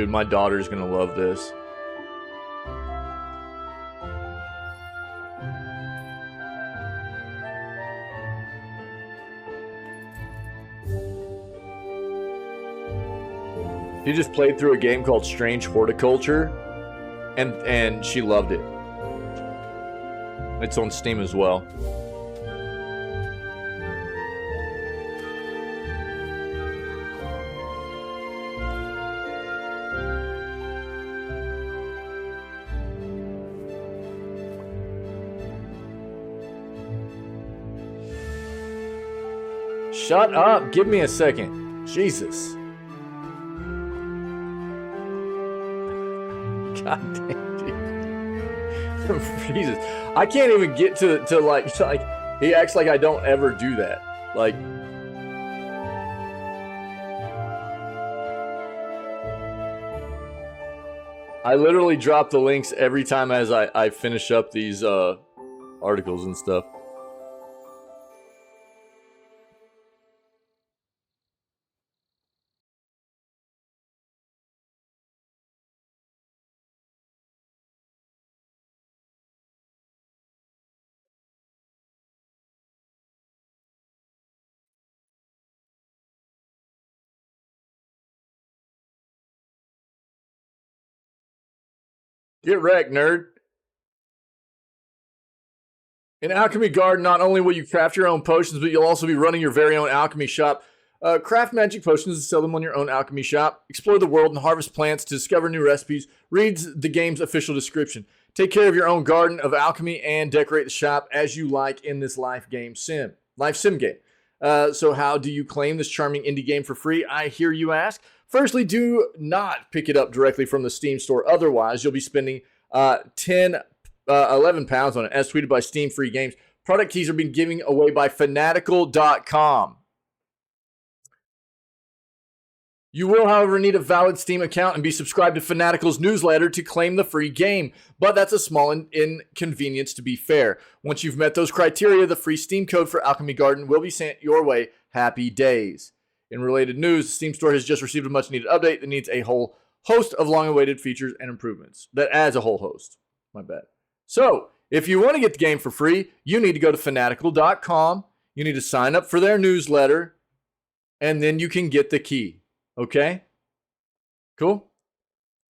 Dude, my daughter's gonna love this. She just played through a game called Strange Horticulture, and she loved it. It's on Steam as well. Shut up! Give me a second. Jesus. God damn, dude. Jesus. I can't even get to like he acts like I don't ever do that. Like, I literally drop the links every time as I finish up these articles and stuff. Get wrecked, nerd. In Alchemy Garden, not only will you craft your own potions, but you'll also be running your very own alchemy shop. Craft magic potions and sell them on your own alchemy shop. Explore the world and harvest plants to discover new recipes. Read the game's official description. Take care of your own garden of alchemy and decorate the shop as you like in this life sim game. So how do you claim this charming indie game for free? I hear you ask. Firstly, do not pick it up directly from the Steam store. Otherwise, you'll be spending 11 pounds on it, as tweeted by Steam Free Games. Product keys are being given away by fanatical.com. You will, however, need a valid Steam account and be subscribed to Fanatical's newsletter to claim the free game. But that's a small inconvenience, to be fair. Once you've met those criteria, the free Steam code for Alchemy Garden will be sent your way. Happy days. In related news, the Steam store has just received a much-needed update that needs a whole host of long-awaited features and improvements. That adds a whole host. My bad. So, if you want to get the game for free, you need to go to fanatical.com. You need to sign up for their newsletter, and then you can get the key. Okay? Cool?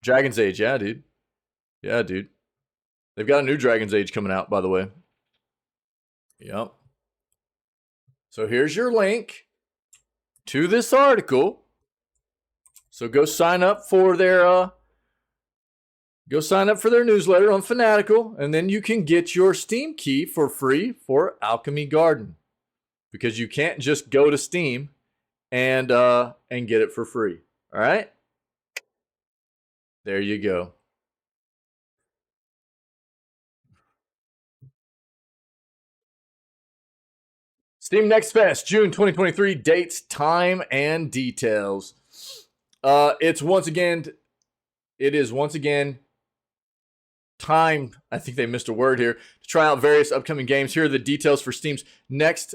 Dragon's Age, yeah, dude. Yeah, dude. They've got a new Dragon's Age coming out, by the way. Yep. So here's your link to this article. So go sign up for their newsletter on Fanatical, and then you can get your Steam key for free for Alchemy Garden. Because you can't just go to Steam and get it for free. All right? There you go. Steam Next Fest, June 2023, dates, time, and details. It is once again time, I think they missed a word here, to try out various upcoming games. Here are the details for Steam's Next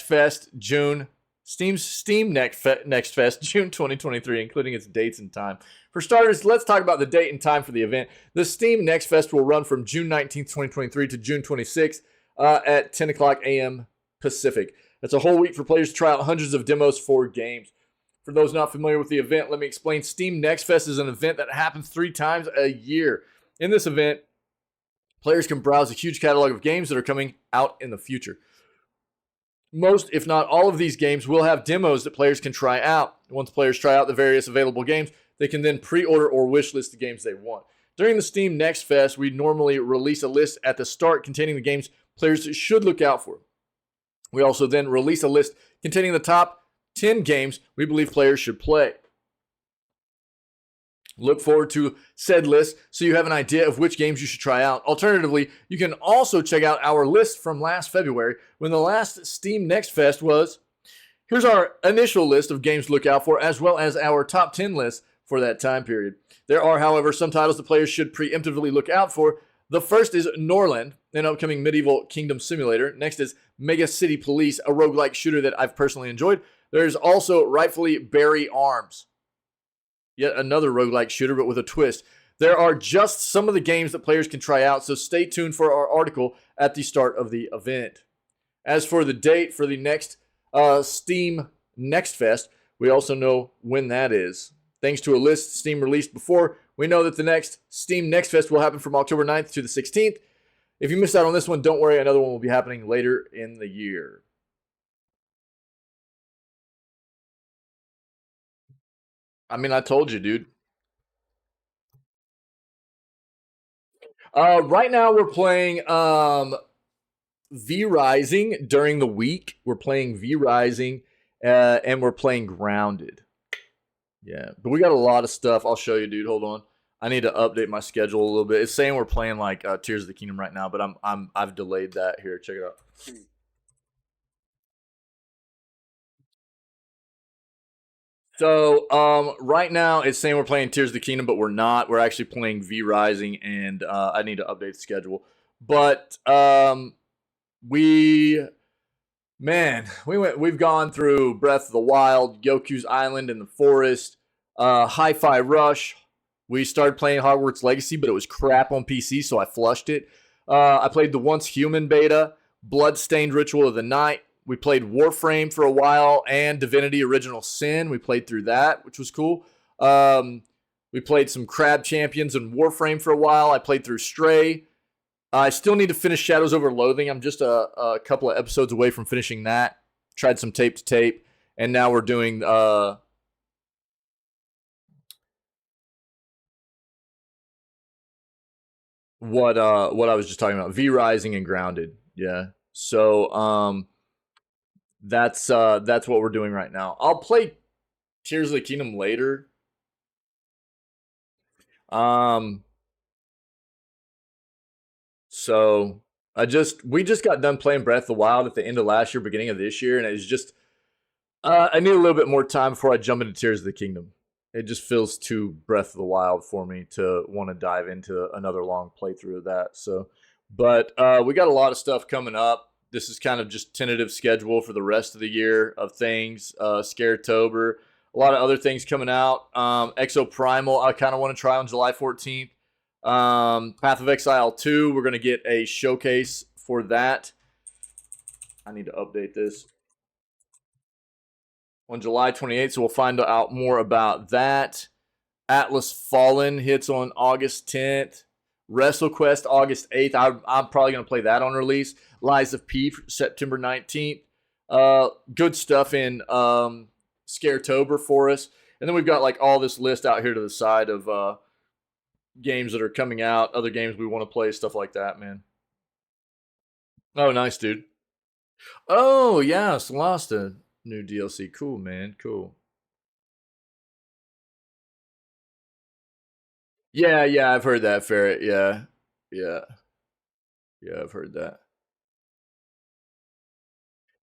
Fest, June. Steam Next Fest, June 2023, including its dates and time. For starters, let's talk about the date and time for the event. The Steam Next Fest will run from June 19th, 2023 to June 26th at 10 o'clock a.m. Pacific. That's a whole week for players to try out hundreds of demos for games. For those not familiar with the event, let me explain. Steam Next Fest is an event that happens 3 times a year. In this event, players can browse a huge catalog of games that are coming out in the future. Most, if not all of these games will have demos that players can try out. Once players try out the various available games, they can then pre-order or wishlist the games they want. During the Steam Next Fest, we normally release a list at the start containing the games players should look out for. We also then release a list containing the top 10 games we believe players should play. Look forward to said list so you have an idea of which games you should try out. Alternatively, you can also check out our list from last February when the last Steam Next Fest was. Here's our initial list of games to look out for, as well as our top 10 list for that time period. There are, however, some titles that players should preemptively look out for. The first is Norland, an upcoming medieval kingdom simulator. Next is Mega City Police, a roguelike shooter that I've personally enjoyed. There's also rightfully Barry Arms. Yet another roguelike shooter, but with a twist. There are just some of the games that players can try out, so stay tuned for our article at the start of the event. As for the date for the next Steam Next Fest, we also know when that is. Thanks to a list Steam released before, we know that the next Steam Next Fest will happen from October 9th to the 16th. If you missed out on this one, don't worry, another one will be happening later in the year. I mean, I told you, dude. Right now we're playing V Rising during the week. We're playing V Rising, and we're playing Grounded. Yeah, but we got a lot of stuff. I'll show you, dude. Hold on. I need to update my schedule a little bit. It's saying we're playing like Tears of the Kingdom right now, but I've delayed that. Here, check it out. So right now it's saying we're playing Tears of the Kingdom, but we're not. We're actually playing V Rising, and I need to update the schedule. But we we've gone through Breath of the Wild, Yoku's Island in the Forest, Hi-Fi Rush. We started playing Hogwarts Legacy, but it was crap on PC, so I flushed it. I played the Once Human beta, Bloodstained Ritual of the Night. We played Warframe for a while and Divinity Original Sin. We played through that, which was cool. We played some Crab Champions and Warframe for a while. I played through Stray. I still need to finish Shadows Over Loathing. I'm just a couple of episodes away from finishing that. Tried some tape to tape, and now we're doing what I was just talking about, V Rising and Grounded. Yeah. So that's what we're doing right now. I'll play Tears of the Kingdom later. So we just got done playing Breath of the Wild at the end of last year, beginning of this year, and it's just I need a little bit more time before I jump into Tears of the Kingdom. It just feels too Breath of the Wild for me to want to dive into another long playthrough of that. So, but we got a lot of stuff coming up. This is kind of just tentative schedule for the rest of the year of things. Scaretober, a lot of other things coming out. Exo Primal, I kind of want to try on July 14th. Path of Exile 2, we're going to get a showcase for that. I need to update this. On July 28th, so we'll find out more about that. Atlas Fallen hits on August 10th. WrestleQuest August 8th. I'm probably going to play that on release. Lies of P September 19th. Good stuff in Scaretober for us. And then we've got like all this list out here to the side of games that are coming out, other games we want to play, stuff like that, man. Oh, nice, dude. Oh, yeah, Solasta. New DLC. Cool, man. Cool. Yeah, I've heard that, Ferret. Yeah, yeah, I've heard that.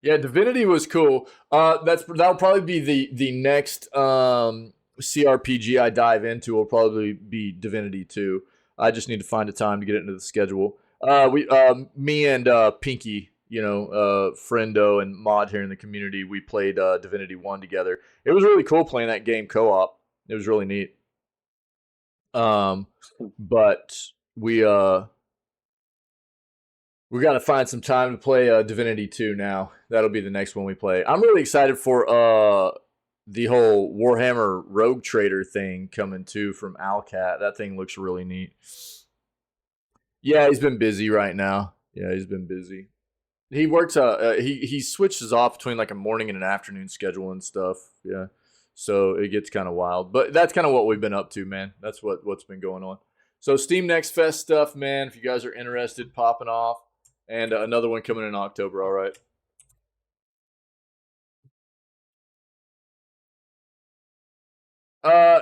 Yeah, Divinity was cool. That'll probably be the next CRPG I dive into. Will probably be Divinity 2. I just need to find a time to get it into the schedule. Me and Pinky, friendo and mod here in the community, we played Divinity 1 together. It was really cool playing that game co-op. It was really neat. But we got to find some time to play Divinity 2 now. That'll be the next one we play. I'm really excited for the whole Warhammer Rogue Trader thing coming too from Alcat. That thing looks really neat. Yeah, he's been busy right now. Yeah, he's been busy. He works he switches off between like a morning and an afternoon schedule and stuff. Yeah. So it gets kind of wild. But that's kind of what we've been up to, man. That's what's been going on. So Steam Next Fest stuff, man, if you guys are interested, popping off. And another one coming in October, all right.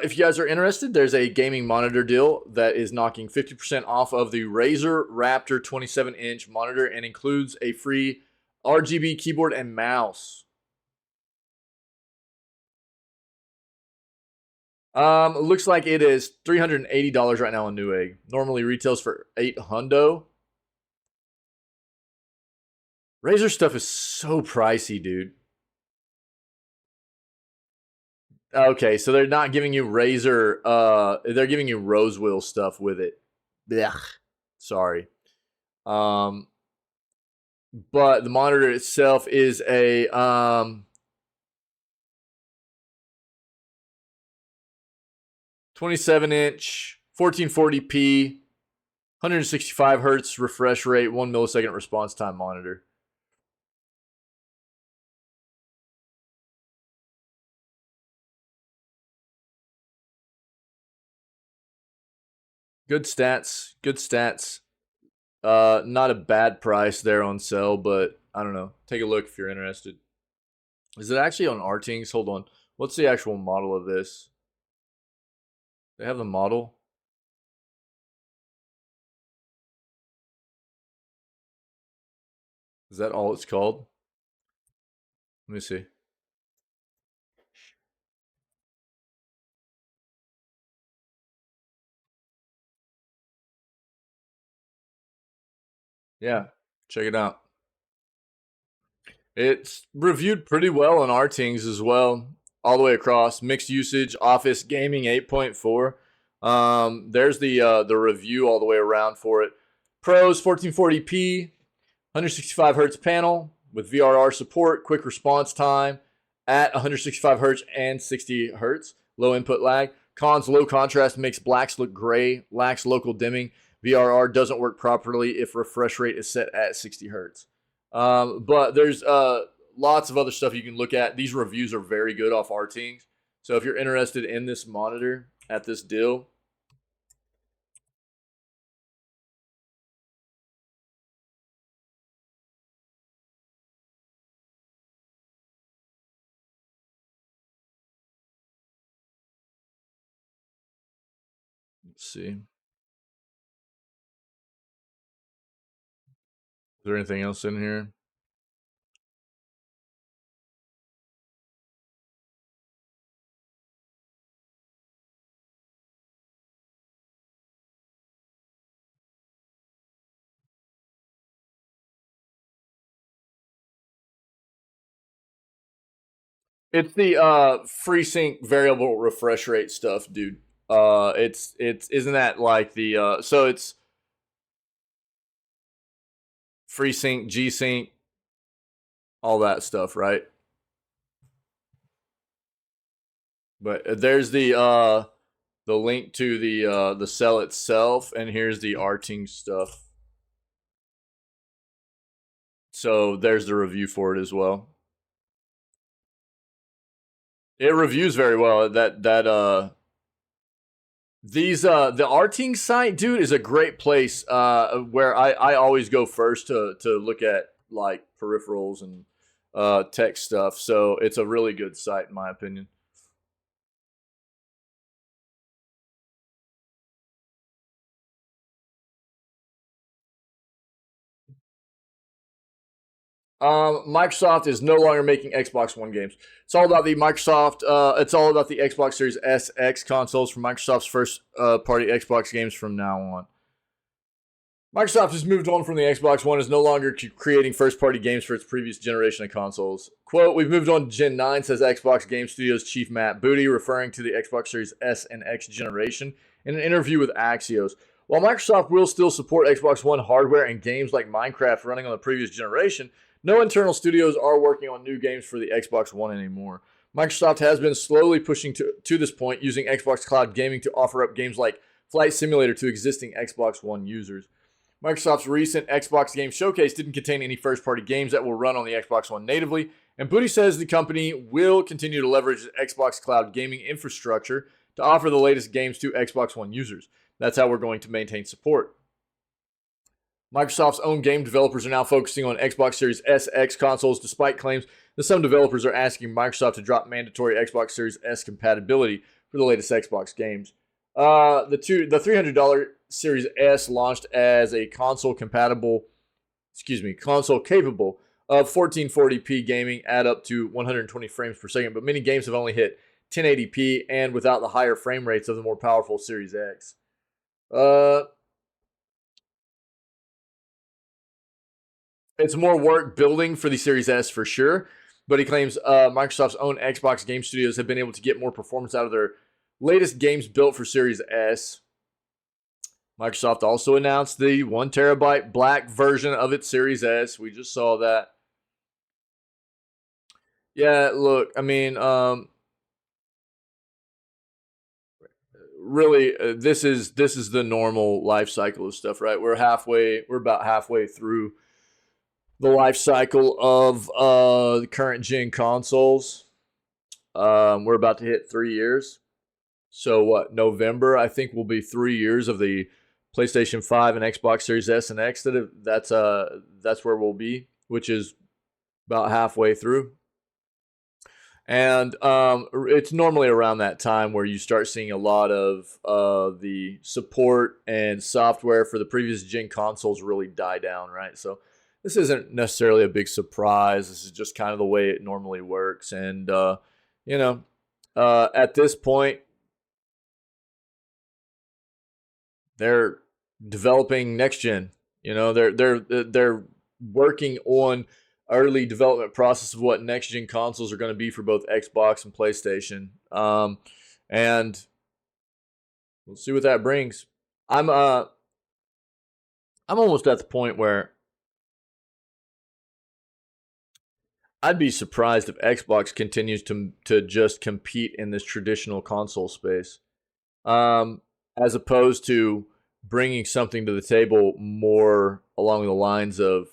If you guys are interested, there's a gaming monitor deal that is knocking 50% off of the Razer Raptor 27-inch monitor and includes a free RGB keyboard and mouse. Looks like it is $380 right now on Newegg. Normally retails for $800. Razer stuff is so pricey, dude. Okay, so they're not giving you Razer. They're giving you Rose Wheel stuff with it. Blech. Sorry. But the monitor itself is a 27-inch, 1440p, 165 hertz refresh rate, 1 millisecond response time monitor. Good stats. Good stats. Not a bad price there on sale, but I don't know. Take a look if you're interested. Is it actually on Artings? Hold on. What's the actual model of this? They have the model. Is that all it's called? Let me see. Yeah, check it out. It's reviewed pretty well on Artings as well, all the way across. Mixed usage, Office Gaming 8.4. There's the review all the way around for it. Pros 1440p, 165 hertz panel with VRR support, quick response time at 165 hertz and 60 hertz, low input lag. Cons, low contrast makes blacks look gray, lacks local dimming. VRR doesn't work properly if refresh rate is set at 60 hertz. But there's lots of other stuff you can look at. These reviews are very good off Artings. So if you're interested in this monitor at this deal, let's see. Is there anything else in here? It's the FreeSync variable refresh rate stuff, dude. It's isn't that like the so it's FreeSync, G-Sync, all that stuff, right? But there's the link to the cell itself, and here's the Arting stuff. So there's the review for it as well. It reviews very well. The Arting site, dude, is a great place where I always go first to look at like peripherals and tech stuff. So it's a really good site in my opinion. Microsoft is no longer making Xbox One games. It's all about the Microsoft. It's all about the Xbox Series S X consoles from Microsoft's first party Xbox games from now on. Microsoft has moved on from the Xbox One, is no longer creating first-party games for its previous generation of consoles. Quote, we've moved on to Gen 9, says Xbox Game Studios chief Matt Booty, referring to the Xbox Series S and X generation in an interview with Axios. While Microsoft will still support Xbox One hardware and games like Minecraft running on the previous generation, no internal studios are working on new games for the Xbox One anymore. Microsoft has been slowly pushing to this point, using Xbox Cloud Gaming to offer up games like Flight Simulator to existing Xbox One users. Microsoft's recent Xbox Game Showcase didn't contain any first-party games that will run on the Xbox One natively, and Booty says the company will continue to leverage Xbox Cloud Gaming infrastructure to offer the latest games to Xbox One users. That's how we're going to maintain support. Microsoft's own game developers are now focusing on Xbox Series S X consoles, despite claims that some developers are asking Microsoft to drop mandatory Xbox Series S compatibility for the latest Xbox games. The $300 Series S launched as a console capable of 1440p gaming at up to 120 frames per second, but many games have only hit 1080p and without the higher frame rates of the more powerful Series X. It's more work building for the Series S for sure. but he claims Microsoft's own Xbox game studios have been able to get more performance out of their latest games built for Series S. Microsoft also announced the 1 terabyte black version of its Series S. We just saw that. Yeah, look, I mean, really, this is the normal life cycle of stuff, right? We're about halfway through the life cycle of the current gen consoles. We're about to hit 3 years. So what? November, I think, will be 3 years of the PlayStation 5 and Xbox Series S and X. That's where we'll be, which is about halfway through. And it's normally around that time where you start seeing a lot of the support and software for the previous gen consoles really die down, right? So this isn't necessarily a big surprise. This is just kind of the way it normally works. And, at this point, they're developing next gen. They're working on early development process of what next gen consoles are going to be for both Xbox and PlayStation. And we'll see what that brings. I'm almost at the point where I'd be surprised if Xbox continues to just compete in this traditional console space, as opposed to bringing something to the table more along the lines of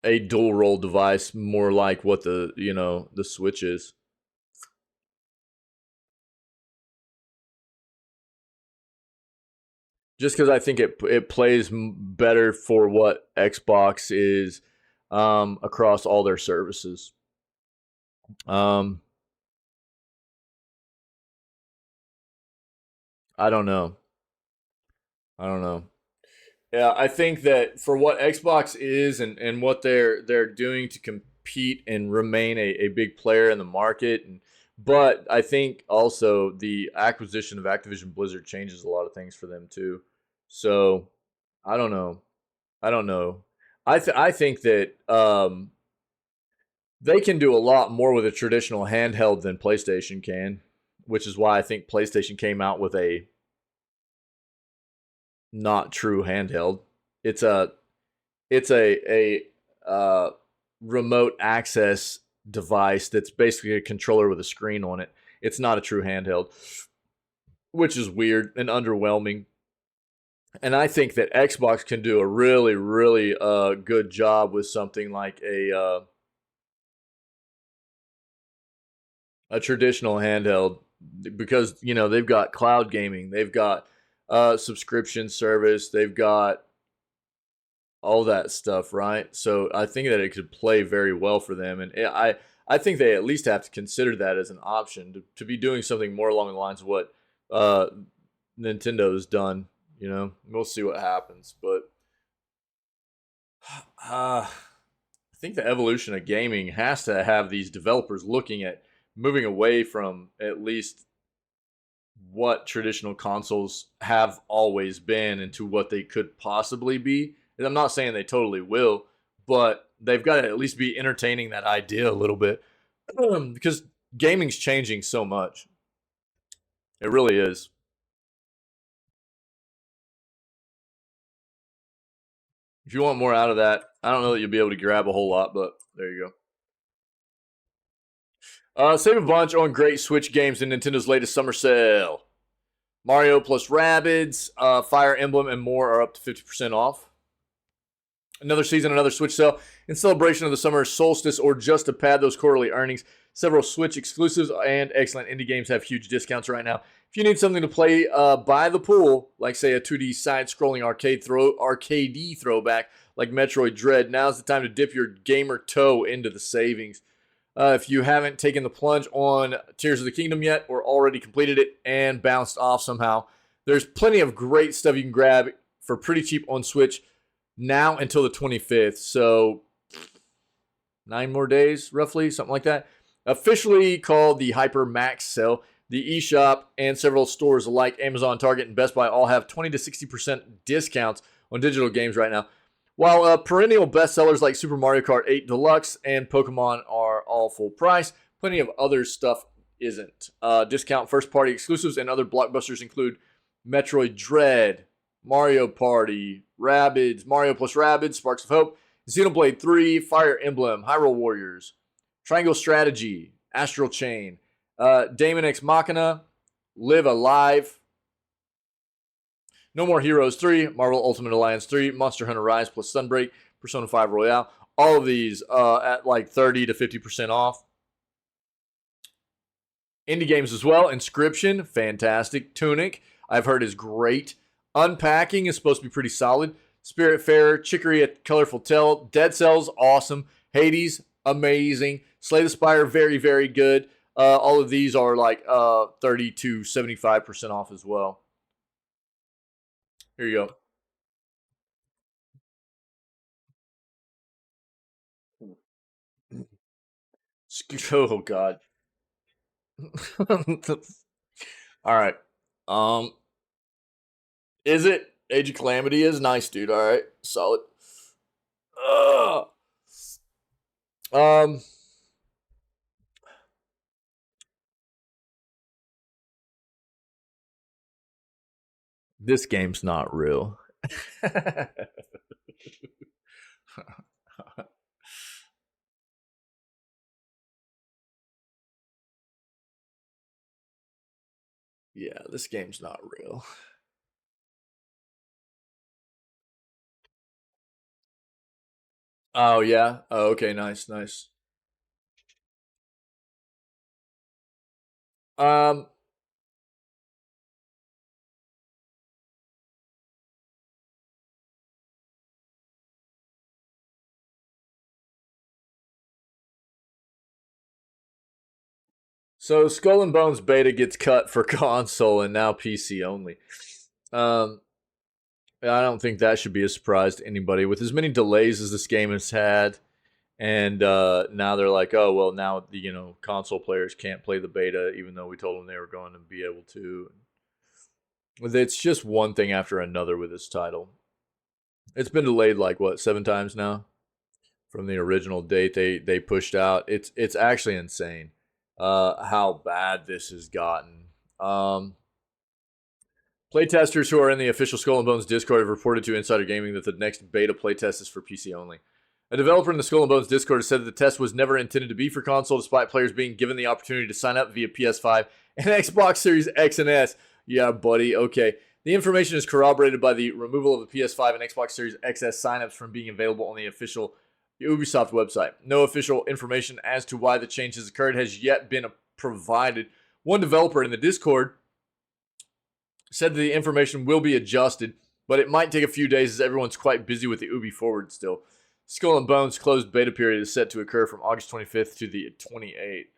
a dual role device, more like what the Switch is. Just because I think it plays better for what Xbox is across all their services. I don't know. Yeah, I think that for what Xbox is and what they're doing to compete and remain a big player in the market, but I think also the acquisition of Activision Blizzard changes a lot of things for them too. So I don't know. I think that they can do a lot more with a traditional handheld than PlayStation can, which is why I think PlayStation came out with a not true handheld. It's a remote access device that's basically a controller with a screen on it. It's not a true handheld, which is weird and underwhelming. And I think that Xbox can do a really, really good job with something like a traditional handheld, because they've got cloud gaming, they've got subscription service, they've got all that stuff, right? So I think that it could play very well for them, and I think they at least have to consider that as an option to be doing something more along the lines of what Nintendo's done. We'll see what happens, but I think the evolution of gaming has to have these developers looking at moving away from at least what traditional consoles have always been into what they could possibly be. And I'm not saying they totally will, but they've got to at least be entertaining that idea a little bit, because gaming's changing so much. It really is. If you want more out of that, I don't know that you'll be able to grab a whole lot, but there you go. Save a bunch on great Switch games in Nintendo's latest summer sale. Mario plus Rabbids, Fire Emblem, and more are up to 50% off. Another season, another Switch sale in celebration of the summer solstice, or just to pad those quarterly earnings. Several Switch exclusives and excellent indie games have huge discounts right now. If you need something to play by the pool, like say a 2D side-scrolling arcadey throwback like Metroid Dread, now's the time to dip your gamer toe into the savings. If you haven't taken the plunge on Tears of the Kingdom yet, or already completed it and bounced off somehow, there's plenty of great stuff you can grab for pretty cheap on Switch now until the 25th. So 9 more days, roughly, something like that. Officially called the Hyper Max Sale. The eShop and several stores like Amazon, Target, and Best Buy all have 20 to 60% discounts on digital games right now. While perennial bestsellers like Super Mario Kart 8 Deluxe and Pokemon are all full price, plenty of other stuff isn't. Discount first-party exclusives and other blockbusters include Metroid Dread, Mario Party, Rabbids, Mario plus Rabbids, Sparks of Hope, Xenoblade 3, Fire Emblem, Hyrule Warriors, Triangle Strategy, Astral Chain, Daemon X Machina, Live Alive, No More Heroes 3, Marvel Ultimate Alliance 3, Monster Hunter Rise plus Sunbreak, Persona 5 Royale. All of these at like 30 to 50% off. Indie games as well. Inscription, fantastic. Tunic, I've heard is great. Unpacking is supposed to be pretty solid. Spiritfarer, Chicory, A Colorful Tale. Dead Cells, awesome. Hades, amazing. Slay the Spire, very, very good. All of these are like 30 to 75% off as well. Here you go. Oh, God. All right. Is it? Age of Calamity is nice, dude. All right. Solid. Ugh. Um, this game's not real. Yeah, this game's not real. Oh yeah. Oh, okay. Nice, nice. Um. So Skull and Bones beta gets cut for console and now PC only. Um. I don't think that should be a surprise to anybody. With as many delays as this game has had, and now they're like, oh well, now the console players can't play the beta, even though we told them they were going to be able to. It's just one thing after another with this title. It's been delayed like what 7 times now from the original date they pushed out. It's actually insane how bad this has gotten. Playtesters who are in the official Skull and Bones Discord have reported to Insider Gaming that the next beta playtest is for PC only. A developer in the Skull and Bones Discord has said that the test was never intended to be for console, despite players being given the opportunity to sign up via PS5 and Xbox Series X and S. Yeah, buddy. Okay. The information is corroborated by the removal of the PS5 and Xbox Series XS signups from being available on the official Ubisoft website. No official information as to why the change has occurred has yet been provided. One developer in the Discord said that the information will be adjusted, but it might take a few days as everyone's quite busy with the Ubi Forward still. Skull and Bones closed beta period is set to occur from August 25th to the 28th.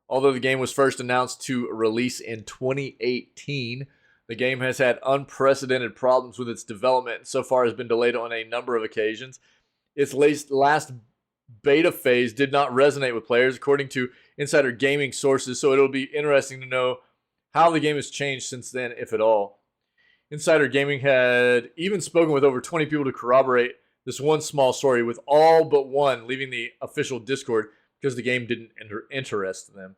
Although the game was first announced to release in 2018, the game has had unprecedented problems with its development and so far has been delayed on a number of occasions. Its last beta phase did not resonate with players, according to Insider Gaming sources, so it'll be interesting to know how the game has changed since then, if at all. Insider Gaming had even spoken with over 20 people to corroborate this one small story, with all but one leaving the official Discord because the game didn't interest them.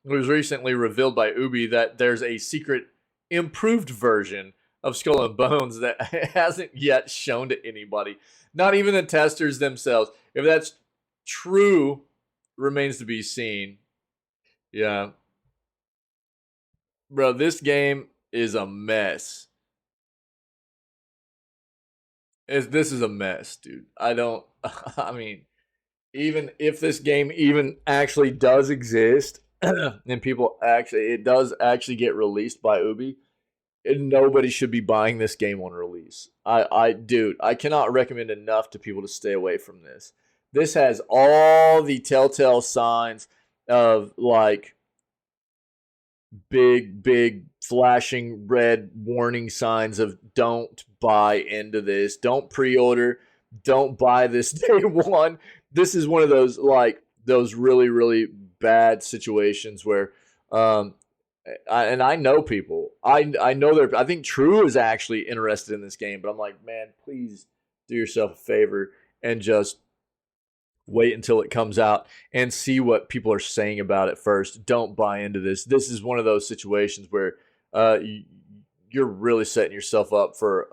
It was recently revealed by Ubi that there's a secret improved version of Skull and Bones that hasn't yet shown to anybody, not even the testers themselves. If that's true, remains to be seen. Yeah. Bro, this game is a mess. This is a mess, dude. I mean, even if this game even actually does exist and it does actually get released by Ubi, nobody should be buying this game on release. Dude, I cannot recommend enough to people to stay away from this. This has all the telltale signs of like big flashing red warning signs of don't buy into this, don't pre-order, don't buy this day one. This is one of those those really bad situations where I know people. I know I think True is actually interested in this game, but I'm like, man, please do yourself a favor and just wait until it comes out and see what people are saying about it first. Don't buy into this. This is one of those situations where you're really setting yourself up for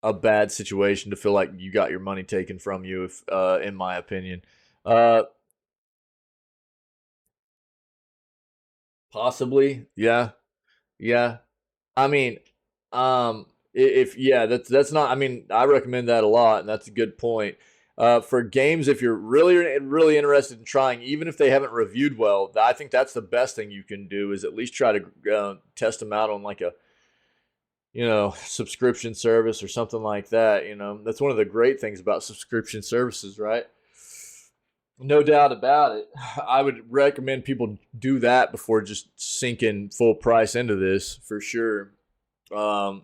a bad situation to feel like you got your money taken from you, if in my opinion. Uh, Possibly, yeah, yeah. I mean, if yeah, that's not. I mean, I recommend that a lot, and that's a good point. For games, if you're really interested in trying, even if they haven't reviewed well, I think that's the best thing you can do is at least try to test them out on like a subscription service or something like that. That's one of the great things about subscription services, right? No doubt about it. I would recommend people do that before just sinking full price into this for sure. Um,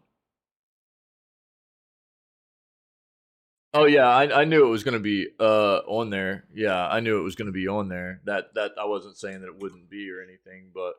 oh yeah, I knew it was going to be on there. Yeah, I knew it was going to be on there. That I wasn't saying that it wouldn't be or anything, but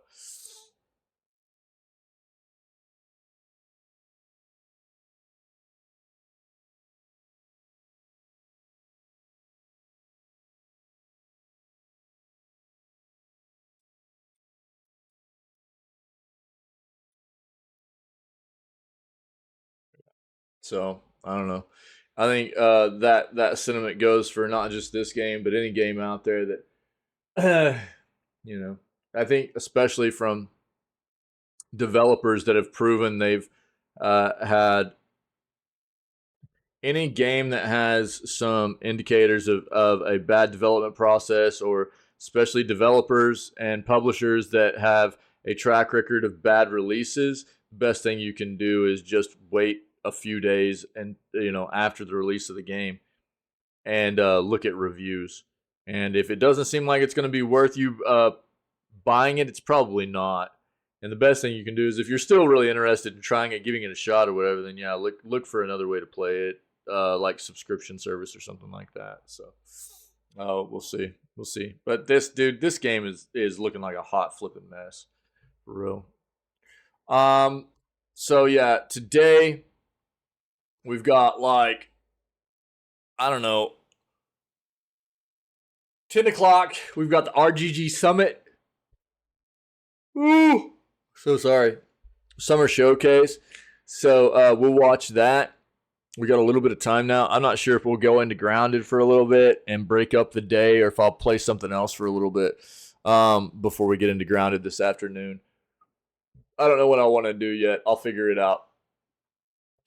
so I don't know. I think that sentiment goes for not just this game, but any game out there that you know. I think especially from developers that have proven they've had any game that has some indicators of a bad development process, or especially developers and publishers that have a track record of bad releases, the best thing you can do is just wait a few days and after the release of the game and look at reviews. And if it doesn't seem like it's going to be worth you buying it, it's probably not. And the best thing you can do is if you're still really interested in trying it, giving it a shot or whatever, then yeah, look for another way to play it, like subscription service or something like that. So, we'll see, we'll see. But this game is looking like a hot flipping mess for real. Um, so yeah, today we've got like I don't know, 10 o'clock. We've got the RGG Summit. Ooh, so sorry. Summer Showcase. So we'll watch that. We got a little bit of time now. I'm not sure if we'll go into Grounded for a little bit and break up the day, or if I'll play something else for a little bit before we get into Grounded this afternoon. I don't know what I want to do yet. I'll figure it out.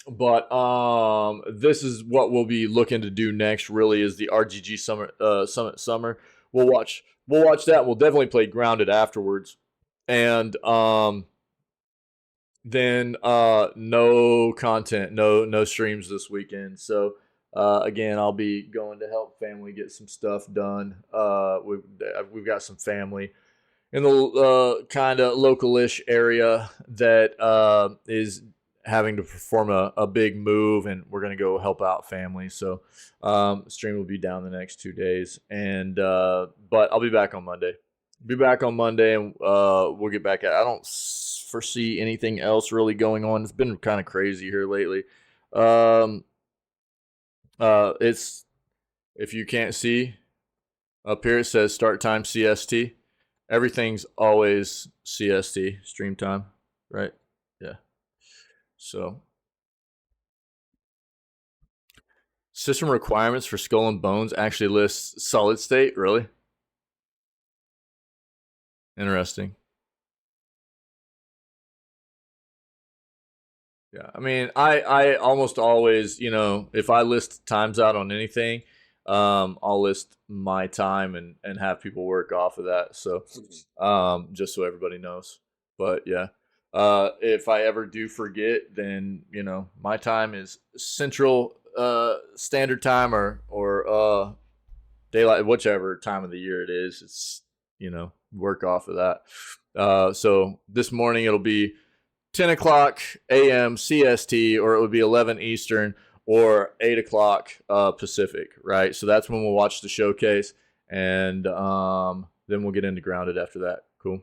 But this is what we'll be looking to do next. Really, is the RGG Summit Summer. We'll watch that. We'll definitely play Grounded afterwards, and then no content, no streams this weekend. So again, I'll be going to help family get some stuff done. We've got some family in the kind of localish area that is having to perform a big move, and we're going to go help out family. So stream will be down the next 2 days, and but I'll be back on Monday. Be back on Monday, and we'll get back at it. I don't foresee anything else really going on. It's been kind of crazy here lately. Um, it's if you can't see up here, it says start time CST. Everything's always CST stream time, right? Yeah. So system requirements for Skull and Bones actually lists solid state. Really interesting. Yeah, I mean, I almost always, if I list times out on anything, I'll list my time and have people work off of that. So, just so everybody knows. But yeah, if I ever do forget, then my time is Central Standard Time or daylight, whichever time of the year it is. It's work off of that. So this morning it'll be 10 o'clock a.m. CST, or it would be 11 Eastern, or 8 o'clock Pacific, right? So that's when we'll watch the showcase, and then we'll get into Grounded after that. Cool.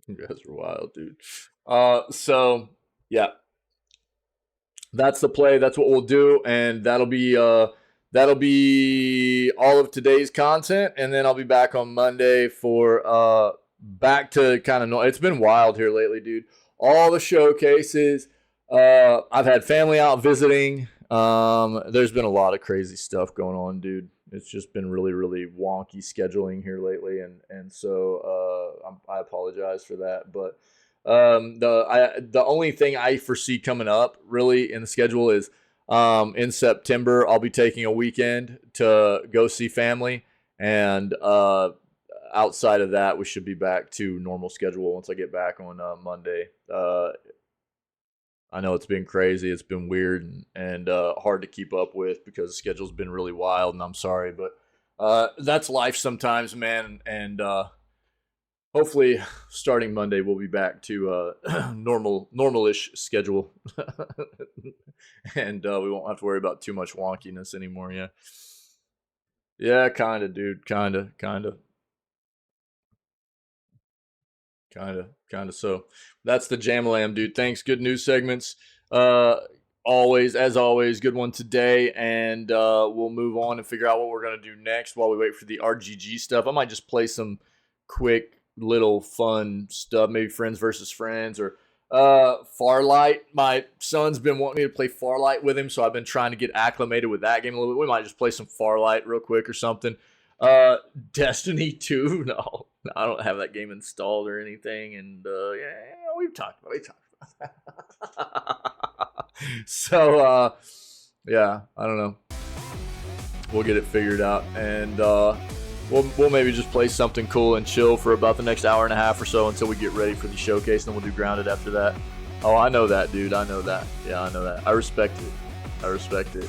You guys are wild, dude. So yeah, that's the play. That's what we'll do, and that'll be all of today's content. And then I'll be back on Monday for back to kind of. It's been wild here lately, dude. All the showcases. I've had family out visiting. There's been a lot of crazy stuff going on, dude. It's just been really, really wonky scheduling here lately, and so I apologize for that. But the only thing I foresee coming up really in the schedule is in September I'll be taking a weekend to go see family, and outside of that we should be back to normal schedule once I get back on Monday. I know it's been crazy. It's been weird and hard to keep up with because the schedule's been really wild, and I'm sorry, but that's life sometimes, man. And hopefully starting Monday, we'll be back to normal-ish schedule. And we won't have to worry about too much wonkiness anymore, yeah. Yeah, kind of, dude. Kind of. So that's the Jamalam, dude. Thanks. Good news segments. As always, good one today. And we'll move on and figure out what we're going to do next while we wait for the RGG stuff. I might just play some quick little fun stuff, maybe Friends versus Friends or Farlight. My son's been wanting me to play Farlight with him, so I've been trying to get acclimated with that game a little bit. We might just play some Farlight real quick or something. Destiny 2, no, I don't have that game installed or anything, and yeah, we've talked about that. So yeah, I don't know, we'll get it figured out, and we'll maybe just play something cool and chill for about the next hour and a half or so until we get ready for the showcase, and then we'll do Grounded after that. Oh, I know that, dude. I know that. Yeah, I know that. I respect it. I respect it.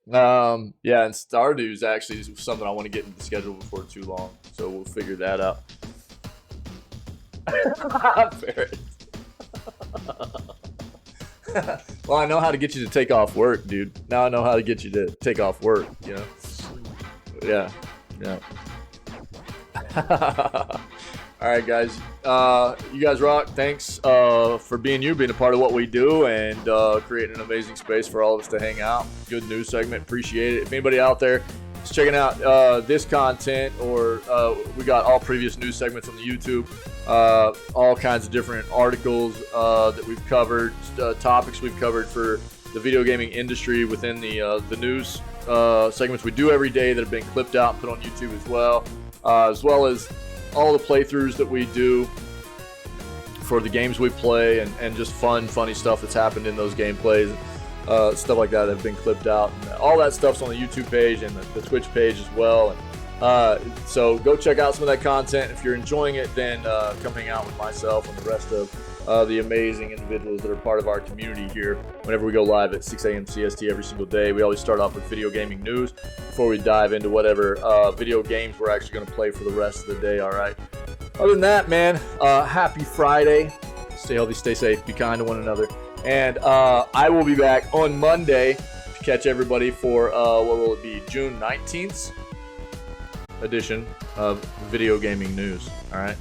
Yeah, and Stardew's actually is something I want to get into the schedule before too long, so we'll figure that out. Well, I know how to get you to take off work, dude. Now I know how to get you to take off work, you know? Yeah. All right, guys. You guys rock. Thanks for being a part of what we do and creating an amazing space for all of us to hang out. Good news segment. Appreciate it. If anybody out there is checking out this content, or we got all previous news segments on the YouTube, all kinds of different articles that we've covered, topics we've covered for the video gaming industry within the news segments we do every day that have been clipped out and put on YouTube as well as all the playthroughs that we do for the games we play, and just funny stuff that's happened in those gameplays, stuff like that have been clipped out. And all that stuff's on the YouTube page and the Twitch page as well. And so go check out some of that content. If you're enjoying it, then come hang out with myself and the rest of the amazing individuals that are part of our community here whenever we go live at 6 a.m. CST every single day. We always start off with video gaming news before we dive into whatever video games we're actually going to play for the rest of the day, all right? Other than that, man, happy Friday. Stay healthy, stay safe, be kind to one another. And I will be back on Monday to catch everybody for, what will it be, June 19th edition of Video Gaming News, all right?